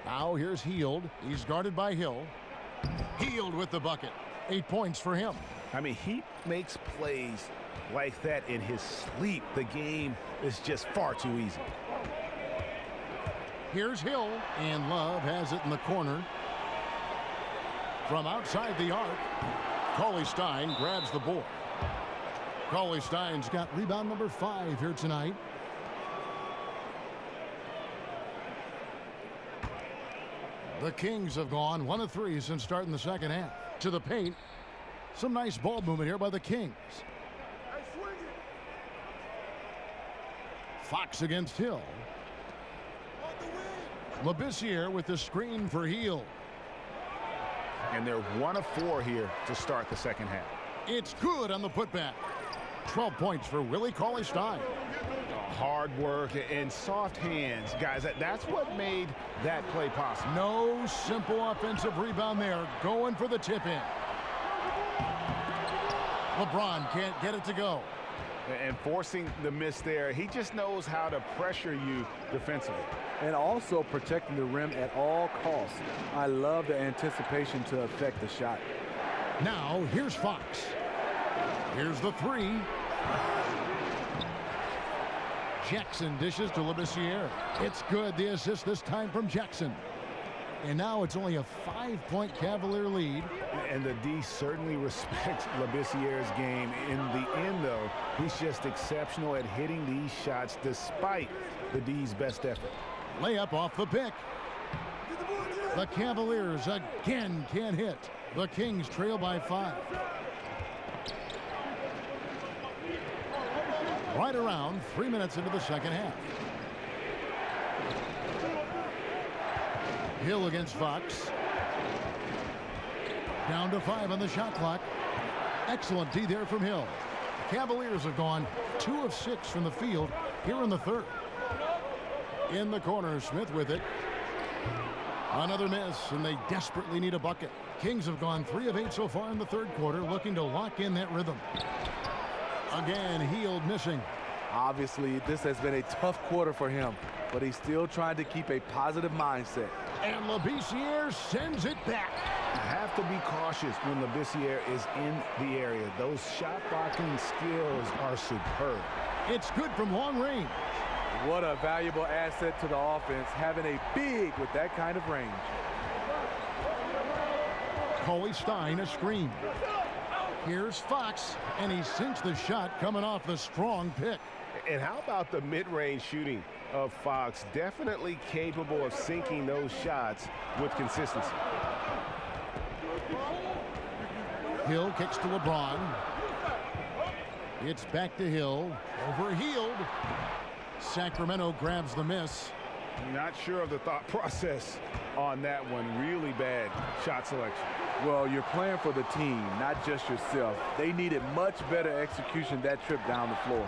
Now here's Hield. He's guarded by Hill. Hield with the bucket. 8 points for him. I mean, he makes plays like that in his sleep. The game is just far too easy. Here's Hill, and Love has it in the corner. From outside the arc, Cauley-Stein grabs the board. Cauley-Stein's got rebound number 5 here tonight. The Kings have gone 1 of 3 since starting the second half. To the paint. Some nice ball movement here by the Kings. Fox against Hill. Labissière with the screen for Hield. And they're 1 of 4 here to start the second half. It's good on the putback. 12 points for Willie Cauley-Stein. Hard work and soft hands, guys. That's what made that play possible. No simple offensive rebound there. Going for the tip-in. LeBron can't get it to go. And forcing the miss there, he just knows how to pressure you defensively. And also protecting the rim at all costs. I love the anticipation to affect the shot. Now, here's Fox. Here's the 3. Jackson dishes to Labissière. It's good. The assist this time from Jackson. And now it's only a 5-point Cavalier lead. And the D certainly respects Labissière's game. In the end, though, he's just exceptional at hitting these shots despite the D's best effort. Layup off the pick. The Cavaliers again can't hit. The Kings trail by 5. Right around 3 minutes into the second half. Hill against Fox. Down to 5 on the shot clock. Excellent D there from Hill. The Cavaliers have gone 2 of 6 from the field here in the third. In the corner, Smith with it. Another miss, and they desperately need a bucket. Kings have gone 3 of 8 so far in the third quarter, looking to lock in that rhythm. Again, Hield missing. Obviously, this has been a tough quarter for him, but he's still trying to keep a positive mindset. And Labissière sends it back. You have to be cautious when Labissière is in the area. Those shot blocking skills are superb. It's good from long range. What a valuable asset to the offense, having a big with that kind of range. Cauley-Stein a screen. Here's Fox, and he sinks the shot coming off the strong pick. And how about the mid-range shooting of Fox? Definitely capable of sinking those shots with consistency. Hill kicks to LeBron. It's back to Hill. Over Hield. Sacramento grabs the miss. Not sure of the thought process on that one. Really bad shot selection. Well, you're playing for the team, not just yourself. They needed much better execution that trip down the floor.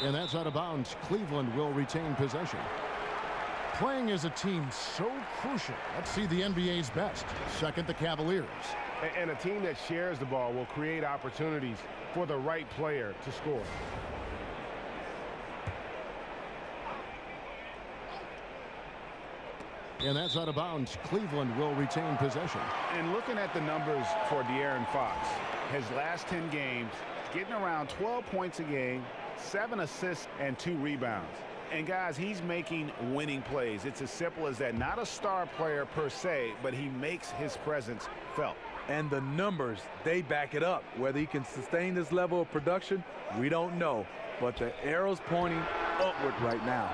And that's out of bounds. Cleveland will retain possession. Playing as a team so crucial. Let's see the NBA's best. Second, the Cavaliers. And a team that shares the ball will create opportunities for the right player to score. And that's out of bounds. Cleveland will retain possession. And looking at the numbers for De'Aaron Fox, his last 10 games, getting around 12 points a game, 7 assists and 2 rebounds. And guys, he's making winning plays. It's as simple as that. Not a star player per se, but he makes his presence felt. And the numbers, they back it up. Whether he can sustain this level of production, we don't know. But the arrow's pointing upward right now.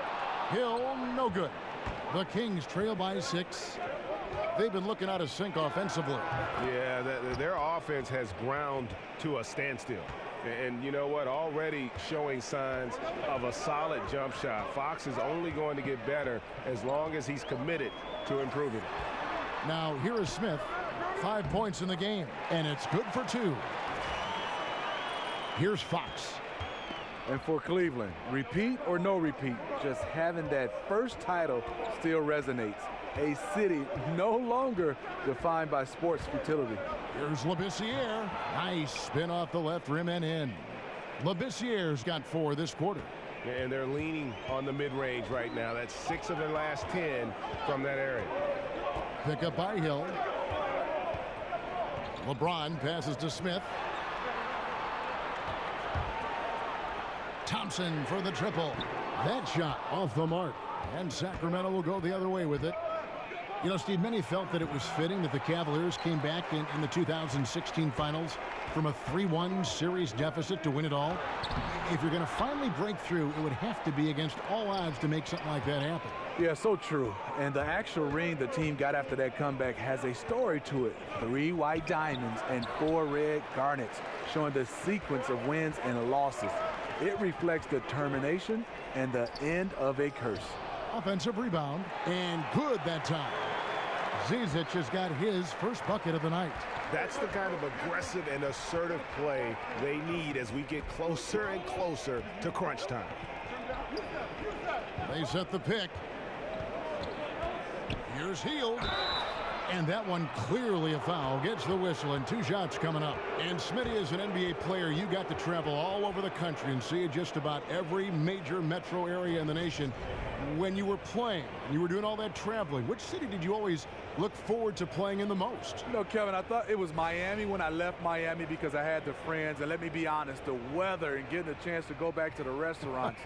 Hill, no good. The Kings trail by 6. They've been looking out of sync offensively. Yeah, their offense has ground to a standstill. And you know what? Already showing signs of a solid jump shot. Fox is only going to get better as long as he's committed to improving it. Now, here is Smith. 5 points in the game, and it's good for 2. Here's Fox. And for Cleveland, repeat or no repeat, just having that first title still resonates. A city no longer defined by sports futility. Here's Labissiere. Nice spin off the left rim and in. Labissiere's got 4 this quarter. And they're leaning on the mid-range right now. That's 6 of their last 10 from that area. Pick up by Hill. LeBron passes to Smith. Thompson for the triple. That shot off the mark. And Sacramento will go the other way with it. You know, Steve, many felt that it was fitting that the Cavaliers came back in the 2016 finals from a 3-1 series deficit to win it all. If you're going to finally break through, it would have to be against all odds to make something like that happen. Yeah, so true. And the actual ring the team got after that comeback has a story to it. 3 white diamonds and 4 red garnets, showing the sequence of wins and losses. It reflects determination and the end of a curse. Offensive rebound, and good that time. Zizic has got his first bucket of the night. That's the kind of aggressive and assertive play they need as we get closer and closer to crunch time. They set the pick. Here's Hield. And that one clearly a foul. Gets the whistle, and 2 shots coming up. And Smitty, as an NBA player, you got to travel all over the country and see just about every major metro area in the nation. When you were playing, you were doing all that traveling, which city did you always look forward to playing in the most? You know, Kevin, I thought it was Miami when I left Miami because I had the friends. And let me be honest, the weather and getting a chance to go back to the restaurants.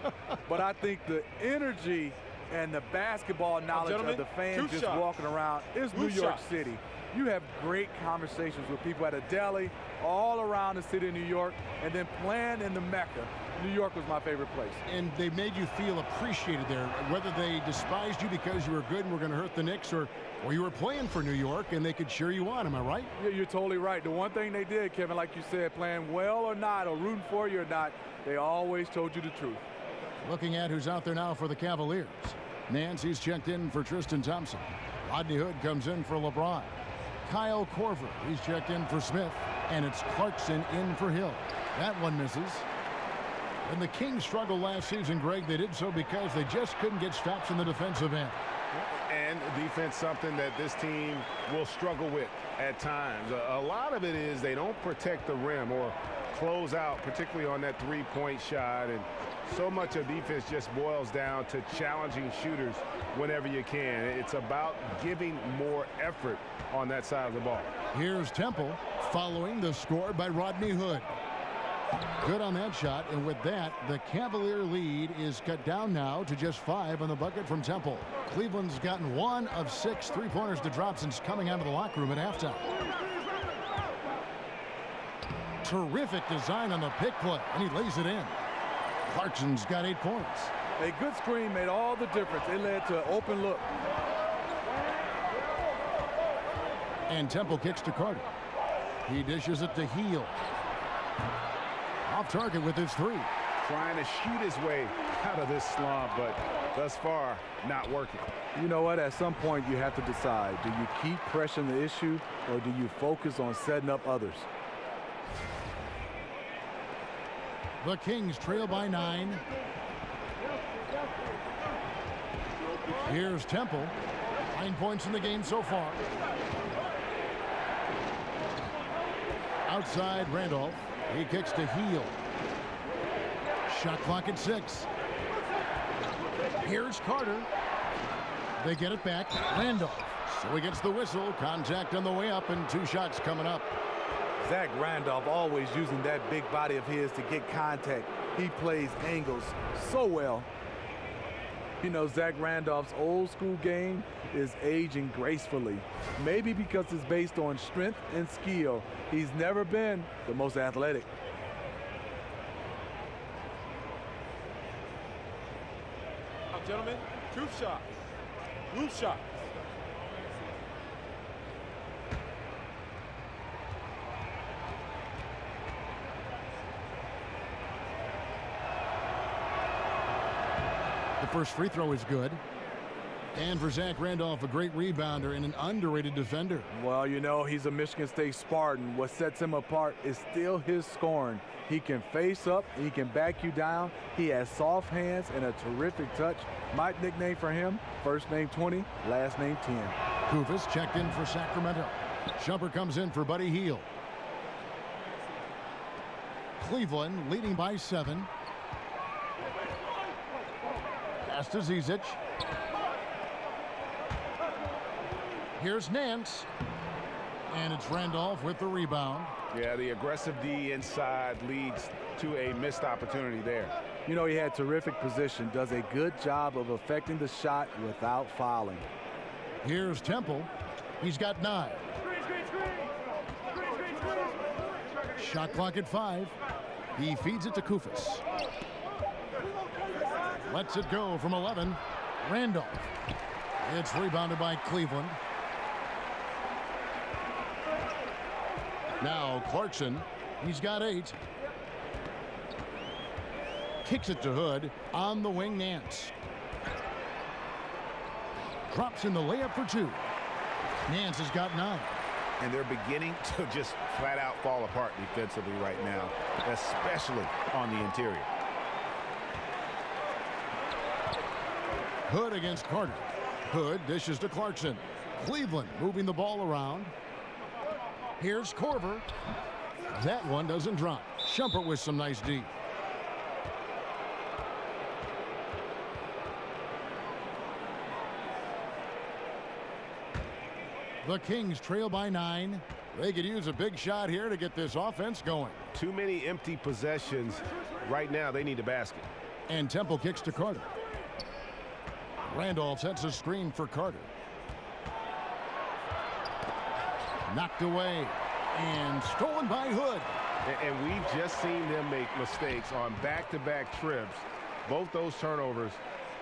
But I think the energy and the basketball knowledge of the fans just walking around is New York City. You have great conversations with people at a deli all around the city of New York, and then playing in the Mecca. New York was my favorite place. And they made you feel appreciated there, whether they despised you because you were good and were going to hurt the Knicks, or you were playing for New York and they could cheer you on. Am I right? Yeah, you're totally right. The one thing they did, Kevin, like you said, playing well or not, or rooting for you or not, they always told you the truth. Looking at who's out there now for the Cavaliers. Nancy's checked in for Tristan Thompson. Rodney Hood comes in for LeBron. Kyle Korver, he's checked in for Smith. And it's Clarkson in for Hill. That one misses. And the Kings struggled last season, Greg. They did so because they just couldn't get stops in the defensive end. And defense, something that this team will struggle with at times. A lot of it is they don't protect the rim or close out, particularly on that three-point shot. And so much of defense just boils down to challenging shooters whenever you can. It's about giving more effort on that side of the ball. Here's Temple following the score by Rodney Hood. Good on that shot, and with that, the Cavalier lead is cut down now to just 5 on the bucket from Temple. Cleveland's gotten 1 of 6 three-pointers to drop since coming out of the locker room at halftime. Terrific design on the pick play, and he lays it in. Clarkson's got 8 points. A good screen made all the difference. It led to an open look. And Temple kicks to Carter. He dishes it to Hield. Off target with his 3. Trying to shoot his way out of this slump, but thus far, not working. You know what? At some point, you have to decide. Do you keep pressing the issue, or do you focus on setting up others? The Kings trail by 9. Here's Temple. 9 points in the game so far. Outside Randolph. He kicks to Hield. Shot clock at 6. Here's Carter. They get it back. Randolph. So he gets the whistle. Contact on the way up, and 2 shots coming up. Zach Randolph always using that big body of his to get contact. He plays angles so well. You know, Zach Randolph's old school game is aging gracefully. Maybe because it's based on strength and skill. He's never been the most athletic. Now, gentlemen, truth shots, loose shots. The first free throw is good. And for Zach Randolph, a great rebounder and an underrated defender. Well, you know, he's a Michigan State Spartan. What sets him apart is still his scoring. He can face up, he can back you down. He has soft hands and a terrific touch. My nickname for him, first name 20, last name 10. Kufis checked in for Sacramento. Shumpert comes in for Buddy Hield. Cleveland leading by 7. Pass to Zizic. Here's Nance. And it's Randolph with the rebound. Yeah, the aggressive D inside leads to a missed opportunity there. You know, he had terrific position, does a good job of affecting the shot without fouling. Here's Temple. He's got 9. Shot clock at 5. He feeds it to Kufis. Lets it go from 11. Randolph. It's rebounded by Cleveland. Now Clarkson. He's got 8. Kicks it to Hood. On the wing, Nance. Drops in the layup for 2. Nance has got 9. And they're beginning to just flat out fall apart defensively right now, especially on the interior. Hood against Carter. Hood dishes to Clarkson. Cleveland moving the ball around. Here's Korver. That one doesn't drop. Shumpert with some nice D. The Kings trail by 9. They could use a big shot here to get this offense going. Too many empty possessions. Right now, they need a basket. And Temple kicks to Carter. Randolph sets a screen for Carter. Knocked away and stolen by Hood. And we've just seen them make mistakes on back-to-back trips. Both those turnovers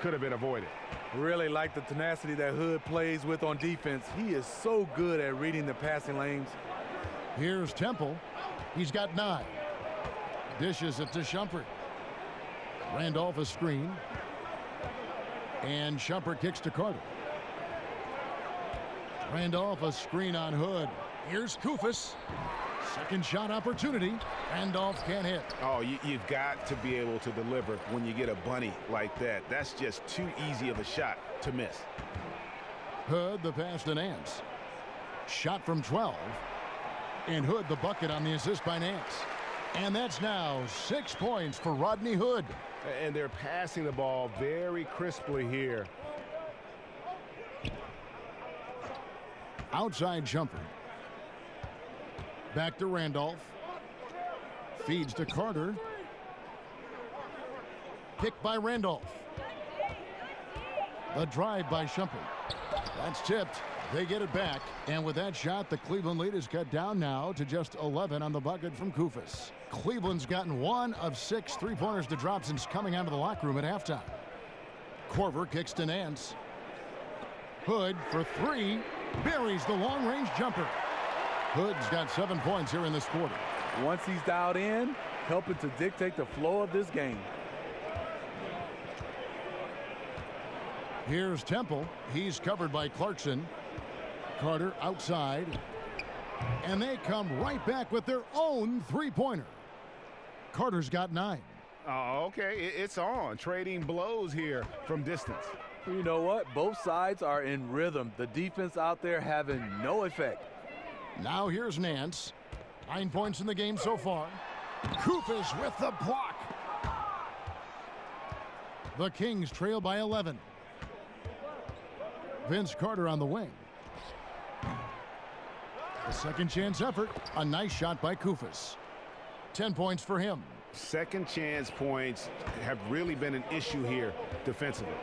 could have been avoided. Really like the tenacity that Hood plays with on defense. He is so good at reading the passing lanes. Here's Temple. He's got 9. Dishes it to Shumpert. Randolph a screen. And Shumpert kicks to Carter. Randolph a screen on Hood. Here's Kufis. Second shot opportunity. Randolph can't hit. Oh, you've got to be able to deliver when you get a bunny like that. That's just too easy of a shot to miss. Hood the pass to Nance. Shot from 12. And Hood the bucket on the assist by Nance. And that's now 6 points for Rodney Hood. And they're passing the ball very crisply here. Outside Shumpert. Back to Randolph. Feeds to Carter. Picked by Randolph. The drive by Shumpert. That's tipped. They get it back. And with that shot, the Cleveland lead is cut down now to just 11 on the bucket from Kufis. Cleveland's gotten 1 of 6 three-pointers to drop since coming out of the locker room at halftime. Korver kicks to Nance. Hood for 3. Buries the long-range jumper. Hood's got 7 points here in this quarter. Once he's dialed in, helping to dictate the flow of this game. Here's Temple. He's covered by Clarkson. Carter outside. And they come right back with their own three-pointer. Carter's got 9. Oh, okay. It's on. Trading blows here from distance. You know what? Both sides are in rhythm. The defense out there having no effect. Now here's Nance. 9 points in the game so far. Kufis with the block. The Kings trail by 11. Vince Carter on the wing. A second chance effort. A nice shot by Kufis. 10 points for him. Second chance points have really been an issue here defensively.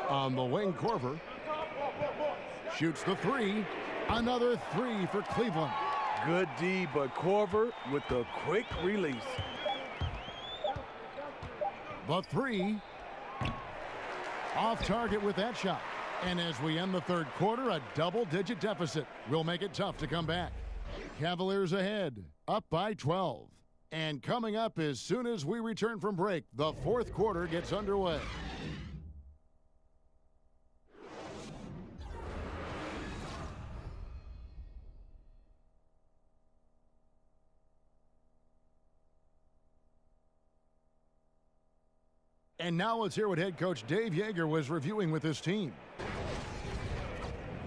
On the wing, Corver shoots the three. Another three for Cleveland. Good D, but Corver with the quick release. The three. Off target with that shot. And as we end the third quarter, a double-digit deficit will make it tough to come back. Cavaliers ahead, up by 12. And coming up as soon as we return from break, the fourth quarter gets underway. And now let's hear what head coach Dave Yeager was reviewing with his team.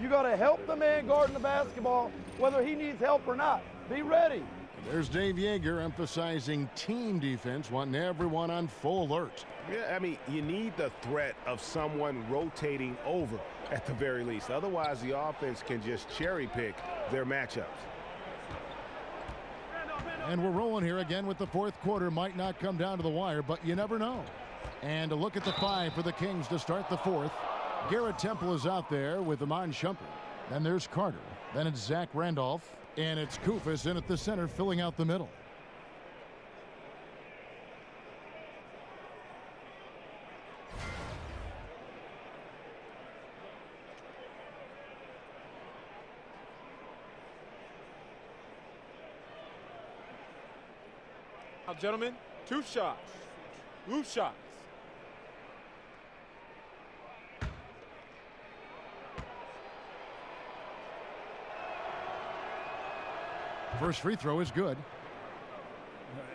You got to help the man guarding the basketball, whether he needs help or not. Be ready. There's Dave Yeager emphasizing team defense, wanting everyone on full alert. Yeah, I mean, you need the threat of someone rotating over at the very least. Otherwise, the offense can just cherry pick their matchups. And we're rolling here again with the fourth quarter. Might not come down to the wire, but you never know. And a look at the five for the Kings to start the fourth. Garrett Temple is out there with Iman Shumpert. Then there's Carter. Then it's Zach Randolph. And it's Koufos in at the center, filling out the middle. Now, gentlemen, 2 shots. Loose shots. First free throw is good.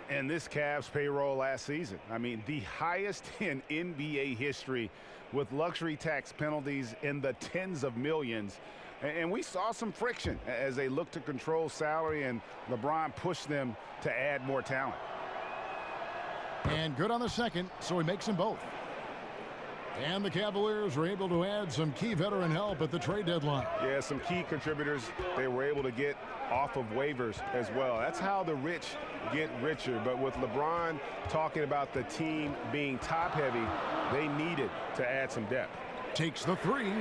And this Cavs payroll last season, I mean, the highest in NBA history, with luxury tax penalties in the tens of millions. And we saw some friction as they looked to control salary, and LeBron pushed them to add more talent. And good on the second, so he makes them both. And the Cavaliers were able to add some key veteran help at the trade deadline. Yeah, some key contributors they were able to get off of waivers as well. That's how the rich get richer. But with LeBron talking about the team being top heavy, they needed to add some depth. Takes the three.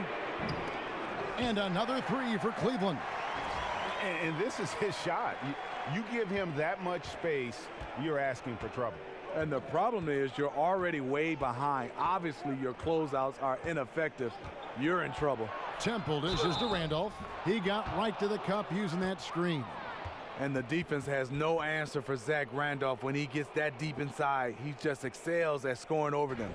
And another three for Cleveland. And this is his shot. You give him that much space, you're asking for trouble. And the problem is you're already way behind. Obviously, your closeouts are ineffective. You're in trouble. Temple dishes to Randolph. He got right to the cup using that screen. And the defense has no answer for Zach Randolph when he gets that deep inside. He just excels at scoring over them.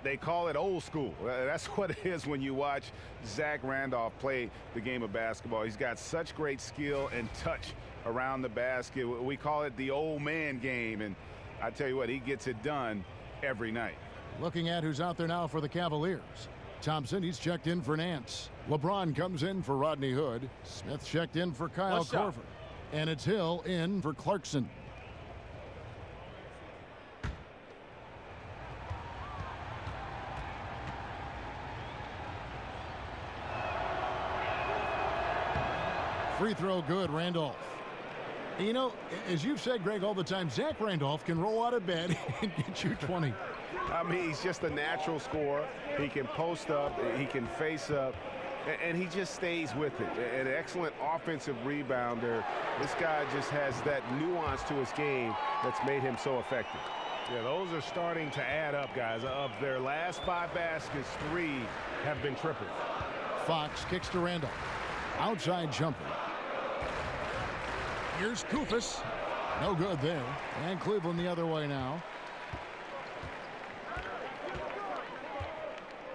They call it old school. That's what it is when you watch Zach Randolph play the game of basketball. He's got such great skill and touch around the basket. We call it the old man game, and I tell you what, he gets it done every night. Looking at who's out there now for the Cavaliers. Thompson, he's checked in for Nance. LeBron comes in for Rodney Hood. Smith checked in for Kyle Korver. And it's Hill in for Clarkson. Free throw good, Randolph. You know, as you've said, Greg, all the time, Zach Randolph can roll out of bed and get you 20. I mean, he's just a natural scorer. He can post up, he can face up, and he just stays with it. An excellent offensive rebounder. This guy just has that nuance to his game that's made him so effective. Yeah, those are starting to add up, guys. Of their last 5 baskets, 3 have been triples. Fox kicks to Randolph. Outside jumper. Here's Koufos. No good there. And Cleveland the other way now.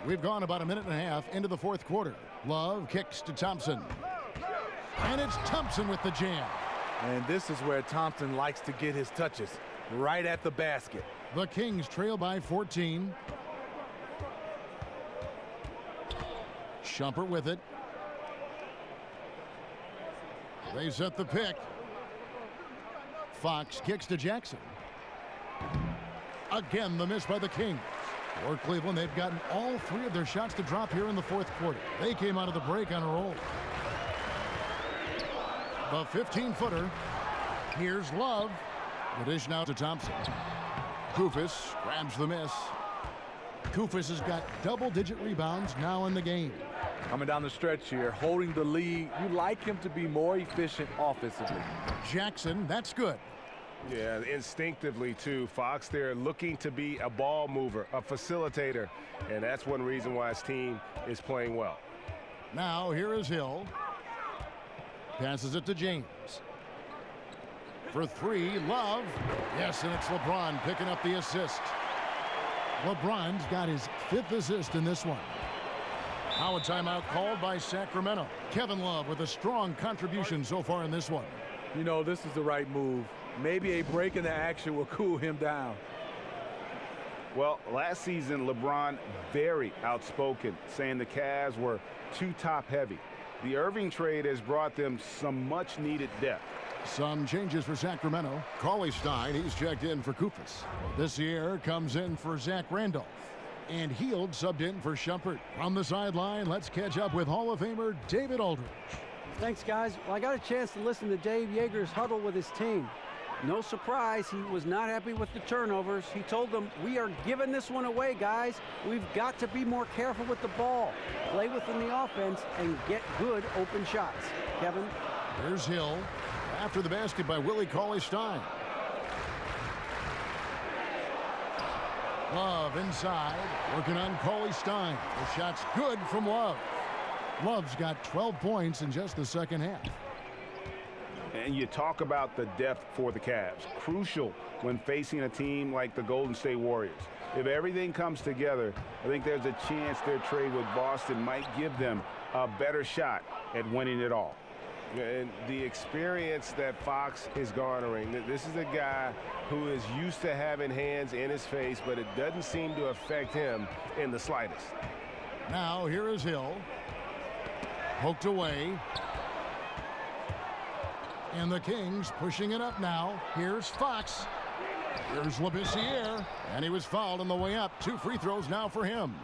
We've gone about a minute and a half into the fourth quarter. Love kicks to Thompson. And it's Thompson with the jam. And this is where Thompson likes to get his touches, right at the basket. The Kings trail by 14. Shumpert with it. They set the pick. Fox kicks to Jackson. Again, the miss by the Kings. For Cleveland, they've gotten all 3 of their shots to drop here in the fourth quarter. They came out of the break on a roll. The 15-footer. Here's Love. The dish now to Thompson. Koufos grabs the miss. Koufos has got double-digit rebounds now in the game. Coming down the stretch here, holding the lead. You like him to be more efficient offensively. Jackson, that's good. Yeah, instinctively, too. Fox there looking to be a ball mover, a facilitator, and that's one reason why his team is playing well. Now, here is Hill. Passes it to James. For three, Love. Yes, and it's LeBron picking up the assist. LeBron's got his 5th assist in this one. Now a timeout called by Sacramento. Kevin Love with a strong contribution so far in this one. You know, this is the right move. Maybe a break in the action will cool him down. Well, last season, LeBron very outspoken, saying the Cavs were too top-heavy. The Irving trade has brought them some much-needed depth. Some changes for Sacramento. Cauley-Stein, he's checked in for Koufos. This year comes in for Zach Randolph. And Hield subbed in for Shumpert. From the sideline, let's catch up with Hall of Famer David Aldridge. Thanks, guys. Well, I got a chance to listen to Dave Yeager's huddle with his team. No surprise, he was not happy with the turnovers. He told them, we are giving this one away, guys. We've got to be more careful with the ball, play within the offense, and get good open shots. Kevin? Here's Hill. After the basket by Willie Cauley-Stein. Love inside, working on Cauley-Stein. The shot's good from Love. Love's got 12 points in just the second half. And you talk about the depth for the Cavs. Crucial when facing a team like the Golden State Warriors. If everything comes together, I think there's a chance their trade with Boston might give them a better shot at winning it all. And the experience that Fox is garnering, this is a guy who is used to having hands in his face, but it doesn't seem to affect him in the slightest. Now here is Hill. Poked away. And the Kings pushing it up now. Here's Fox. Here's Labissiere. And he was fouled on the way up. 2 free throws now for him.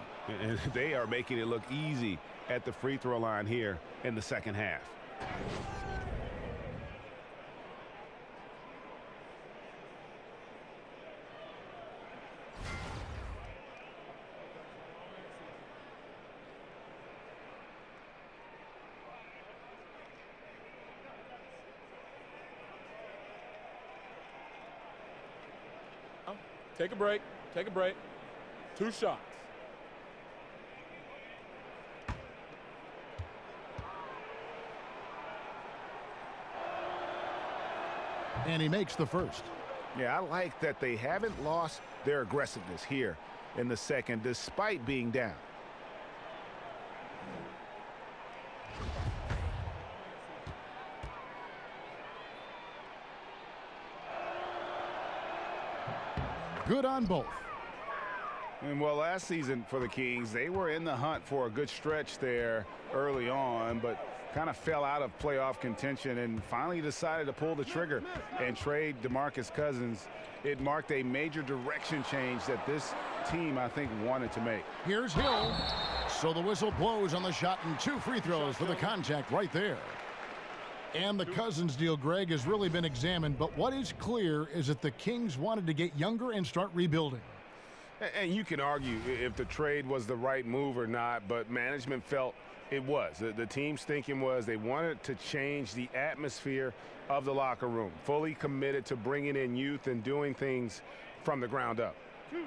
And they are making it look easy at the free throw line here in the second half. Take a break. Take a break. 2 shots. And he makes the first. Yeah, I like that they haven't lost their aggressiveness here in the second, despite being down. Good on both. And well, last season for the Kings, they were in the hunt for a good stretch there early on, but kind of fell out of playoff contention and finally decided to pull the trigger and trade DeMarcus Cousins. It marked a major direction change that this team, I think, wanted to make. Here's Hill. So the whistle blows on the shot and 2 free throws for the contact right there. And the Cousins deal, Greg, has really been examined, but what is clear is that the Kings wanted to get younger and start rebuilding. And you can argue if the trade was the right move or not, but management felt it was. The team's thinking was they wanted to change the atmosphere of the locker room, fully committed to bringing in youth and doing things from the ground up. 2.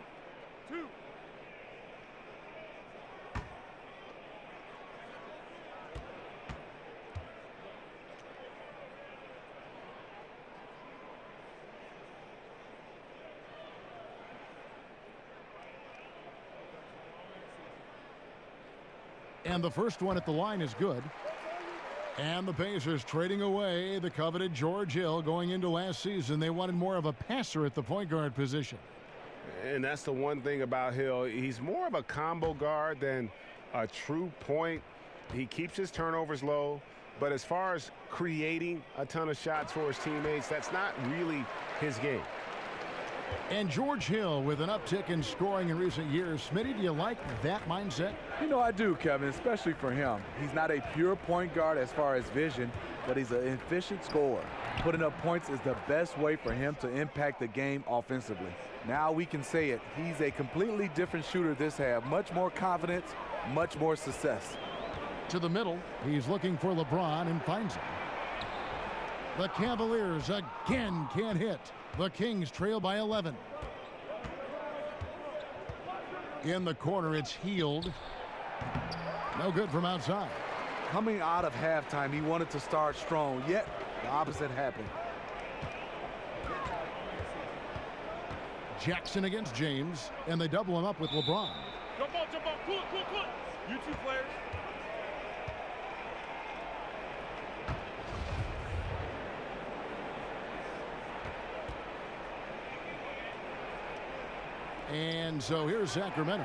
And the first one at the line is good. And the Pacers trading away the coveted George Hill. Going into last season, they wanted more of a passer at the point guard position. And that's the one thing about Hill. He's more of a combo guard than a true point. He keeps his turnovers low, but as far as creating a ton of shots for his teammates, that's not really his game. And George Hill with an uptick in scoring in recent years. Smitty, do you like that mindset? You know, I do, Kevin, especially for him. He's not a pure point guard as far as vision, but he's an efficient scorer. Putting up points is the best way for him to impact the game offensively. Now we can say it. He's a completely different shooter this half. Much more confidence, much more success. To the middle, he's looking for LeBron and finds him. The Cavaliers again can't hit. The Kings trail by 11. In the corner, it's Healed. No good from outside. Coming out of halftime, he wanted to start strong, yet the opposite happened. Jackson against James, and they double him up with LeBron. Jump on, pull it. You two players. And so here's Sacramento.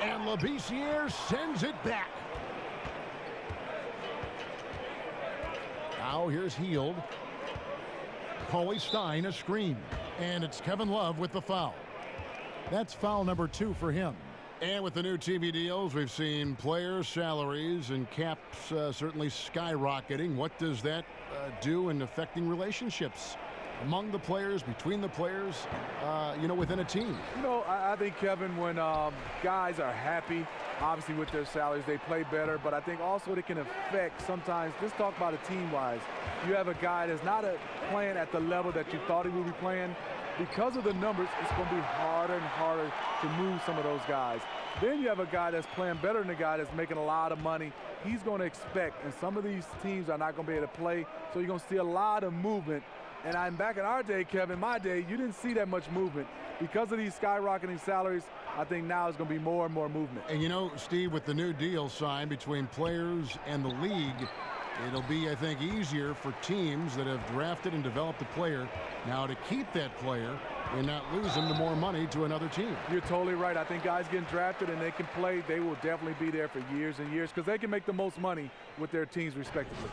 And LeBisier sends it back. Now here's Healed. Coley Stein a screen. And it's Kevin Love with the foul. That's foul number 2 for him. And with the new TV deals, we've seen players' salaries and caps certainly skyrocketing. What does that do in affecting relationships among the players, between the players, within a team? I think, Kevin, when guys are happy, obviously with their salaries, they play better. But I think also it can affect sometimes, just talk about it team-wise. You have a guy that's not playing at the level that you thought he would be playing. Because of the numbers, it's going to be harder and harder to move some of those guys. Then you have a guy that's playing better than a guy that's making a lot of money. He's going to expect, and some of these teams are not going to be able to play, so you're going to see a lot of movement. And I'm back in our day, Kevin, my day, you didn't see that much movement. Because of these skyrocketing salaries, I think now it's going to be more and more movement. And Steve, with the new deal signed between players and the league, it'll be, I think, easier for teams that have drafted and developed a player now to keep that player and not lose him to more money to another team. You're totally right. I think guys getting drafted and they can play, they will definitely be there for years and years because they can make the most money with their teams respectively.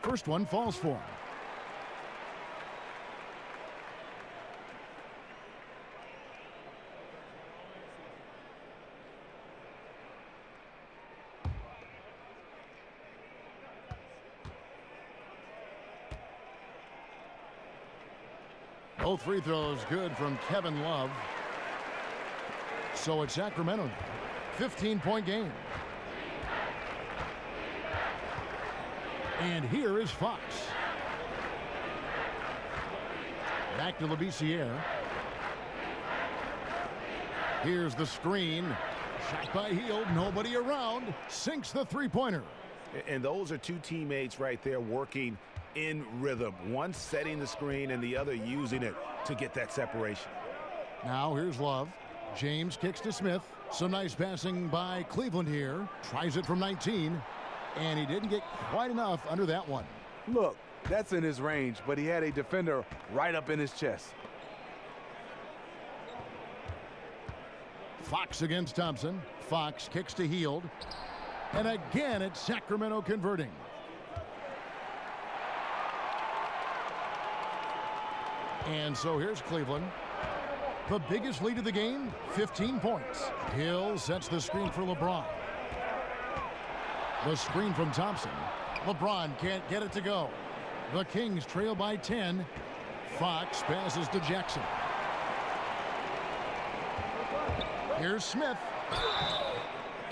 First one falls for him. Both free throws good from Kevin Love. So it's Sacramento now. 15-point game. And here is Fox. Back to LeBisier. Here's the screen. Shot by Healed. Nobody around. Sinks the three-pointer. And those are two teammates right there working in rhythm. One setting the screen and the other using it to get that separation. Now here's Love. James kicks to Smith. Some nice passing by Cleveland here. Tries it from 19. And he didn't get quite enough under that one. Look, that's in his range, but he had a defender right up in his chest. Fox against Thompson. Fox kicks to Healed. And again, it's Sacramento converting. And so here's Cleveland. The biggest lead of the game, 15 points. Hill sets the screen for LeBron. The screen from Thompson. LeBron can't get it to go. The Kings trail by 10. Fox passes to Jackson. Here's Smith.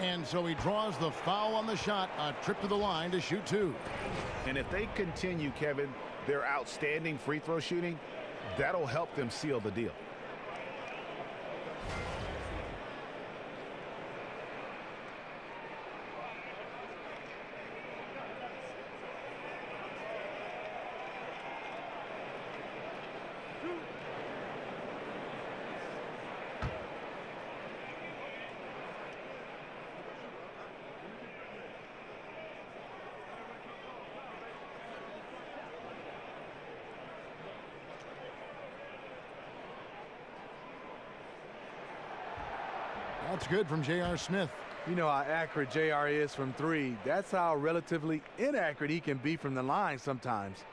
And so he draws the foul on the shot. A trip to the line to shoot 2. And if they continue, Kevin, their outstanding free throw shooting, that'll help them seal the deal. That's good from J.R. Smith. You know how accurate J.R. is from three. That's how relatively inaccurate he can be from the line sometimes.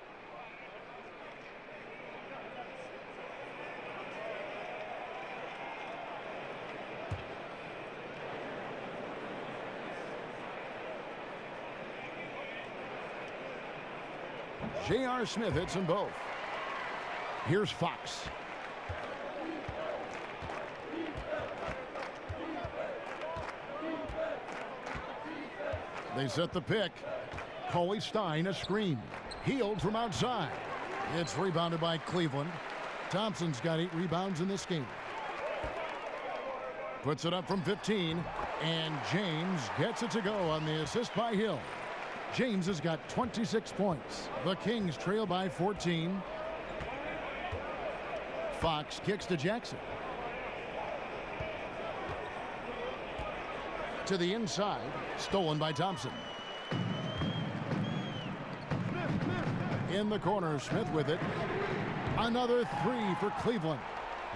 J.R. Smith hits them both. Here's Fox. They set the pick. Coley Stein a screen. Healed from outside. It's rebounded by Cleveland. Thompson's got 8 rebounds in this game. Puts it up from 15. And James gets it to go on the assist by Hill. James has got 26 points. The Kings trail by 14. Fox kicks to Jackson. To the inside, stolen by Thompson. In the corner, Smith with it. Another 3 for Cleveland.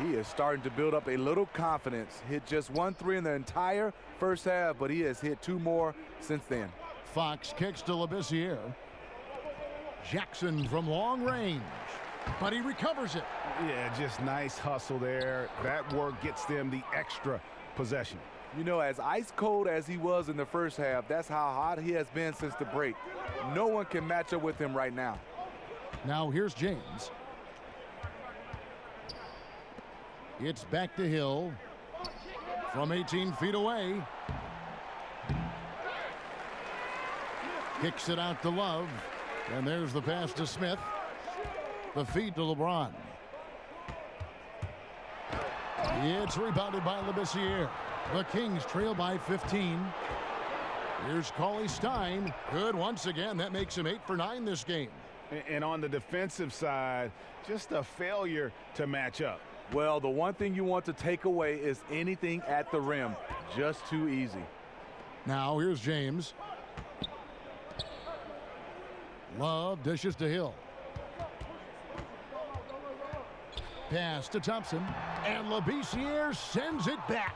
He is starting to build up a little confidence. Hit just 1 3 in the entire first half, but he has hit 2 more since then. Fox kicks to Labissiere. Jackson from long range, but he recovers it. Yeah, just nice hustle there. That work gets them the extra possession. You know, as ice cold as he was in the first half, that's how hot he has been since the break. No one can match up with him right now. Now here's James. It's back to Hill from 18 feet away. Kicks it out to Love. And there's the pass to Smith. The feed to LeBron. It's rebounded by Labissiere. The Kings trail by 15. Here's Coley Stein. Good once again. That makes him 8 for 9 this game. And on the defensive side, just a failure to match up. Well, the one thing you want to take away is anything at the rim. Just too easy. Now here's James. Love dishes to Hill. Pass to Thompson. And Labissiere sends it back.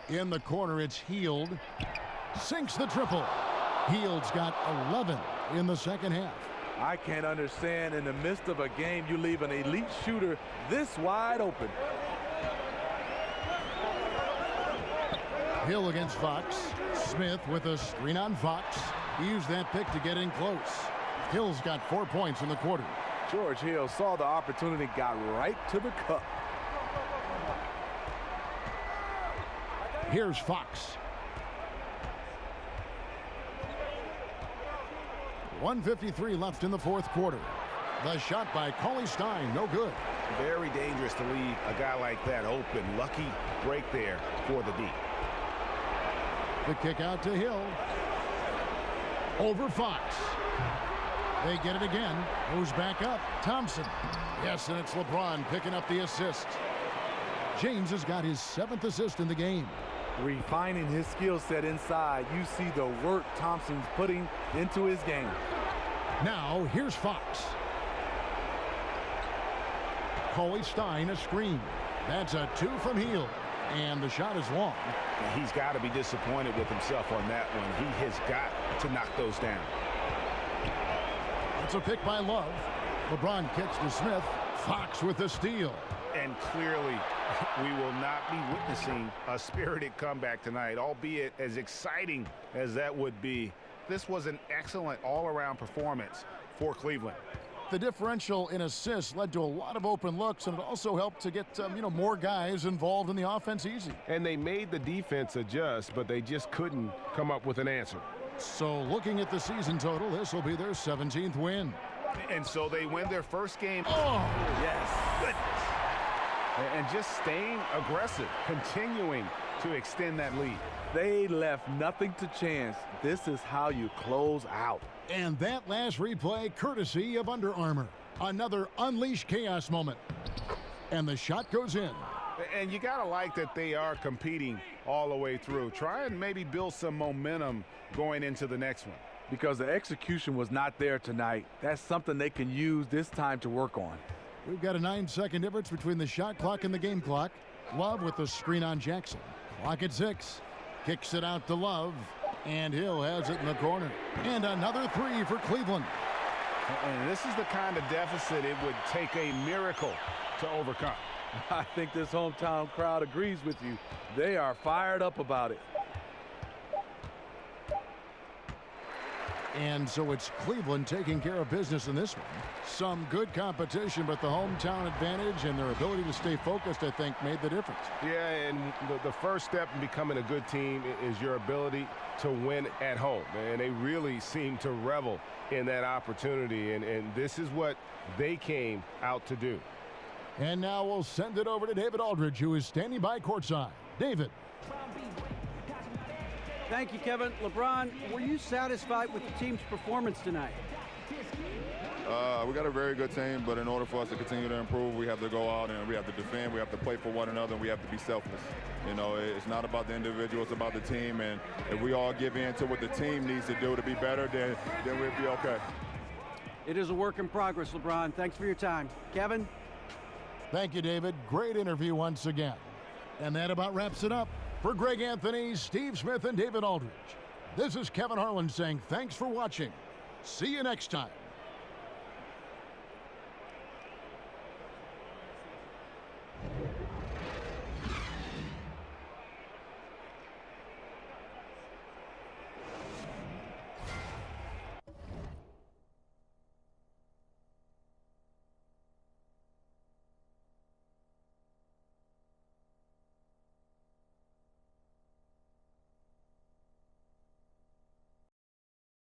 In the corner, it's Hield. Sinks the triple. Hield's got 11 in the second half. I can't understand in the midst of a game you leave an elite shooter this wide open. Hill against Fox. Smith with a screen on Fox. He used that pick to get in close. Hill's got 4 points in the quarter. George Hill saw the opportunity, got right to the cup. Here's Fox. 1:53 left in the fourth quarter. The shot by Coley Stein, no good. Very dangerous to leave a guy like that open. Lucky break there for the D. The kick out to Hill. Over Fox. They get it again. Goes back up. Thompson. Yes, and it's LeBron picking up the assist. James has got his 7th assist in the game. Refining his skill set inside, you see the work Thompson's putting into his game. Now, here's Fox. Coley Stein a screen. That's a 2 from Hield. And the shot is long. He's got to be disappointed with himself on that one. He has got to knock those down. It's a pick by Love. LeBron kicks to Smith. Fox with the steal. And clearly, we will not be witnessing a spirited comeback tonight, albeit as exciting as that would be. This was an excellent all-around performance for Cleveland. The differential in assists led to a lot of open looks, and it also helped to get more guys involved in the offense easy. And they made the defense adjust, but they just couldn't come up with an answer. So looking at the season total, this will be their 17th win. And so they win their first game. Oh, yes. Goodness. And just staying aggressive, continuing to extend that lead. They left nothing to chance. This is how you close out. And that last replay, courtesy of Under Armour. Another unleashed chaos moment. And the shot goes in. And you got to like that they are competing all the way through. Try and maybe build some momentum going into the next one. Because the execution was not there tonight. That's something they can use this time to work on. We've got a 9-second difference between the shot clock and the game clock. Love with the screen on Jackson. Clock at 6. Kicks it out to Love. And Hill has it in the corner. And another 3 for Cleveland. And this is the kind of deficit it would take a miracle to overcome. I think this hometown crowd agrees with you. They are fired up about it. And so it's Cleveland taking care of business in this one. Some good competition, but the hometown advantage and their ability to stay focused, I think, made the difference. Yeah, and the first step in becoming a good team is your ability to win at home. And they really seem to revel in that opportunity, and this is what they came out to do. And now we'll send it over to David Aldridge, who is standing by courtside. David. Thank you, Kevin. LeBron, were you satisfied with the team's performance tonight? We got a very good team, but in order for us to continue to improve, we have to go out and we have to defend, we have to play for one another, and we have to be selfless. You know, it's not about the individual, it's about the team, and if we all give in to what the team needs to do to be better, then we'll be okay. It is a work in progress, LeBron. Thanks for your time. Kevin? Thank you, David. Great interview once again. And that about wraps it up. For Greg Anthony, Steve Smith, and David Aldridge, this is Kevin Harlan saying thanks for watching. See you next time.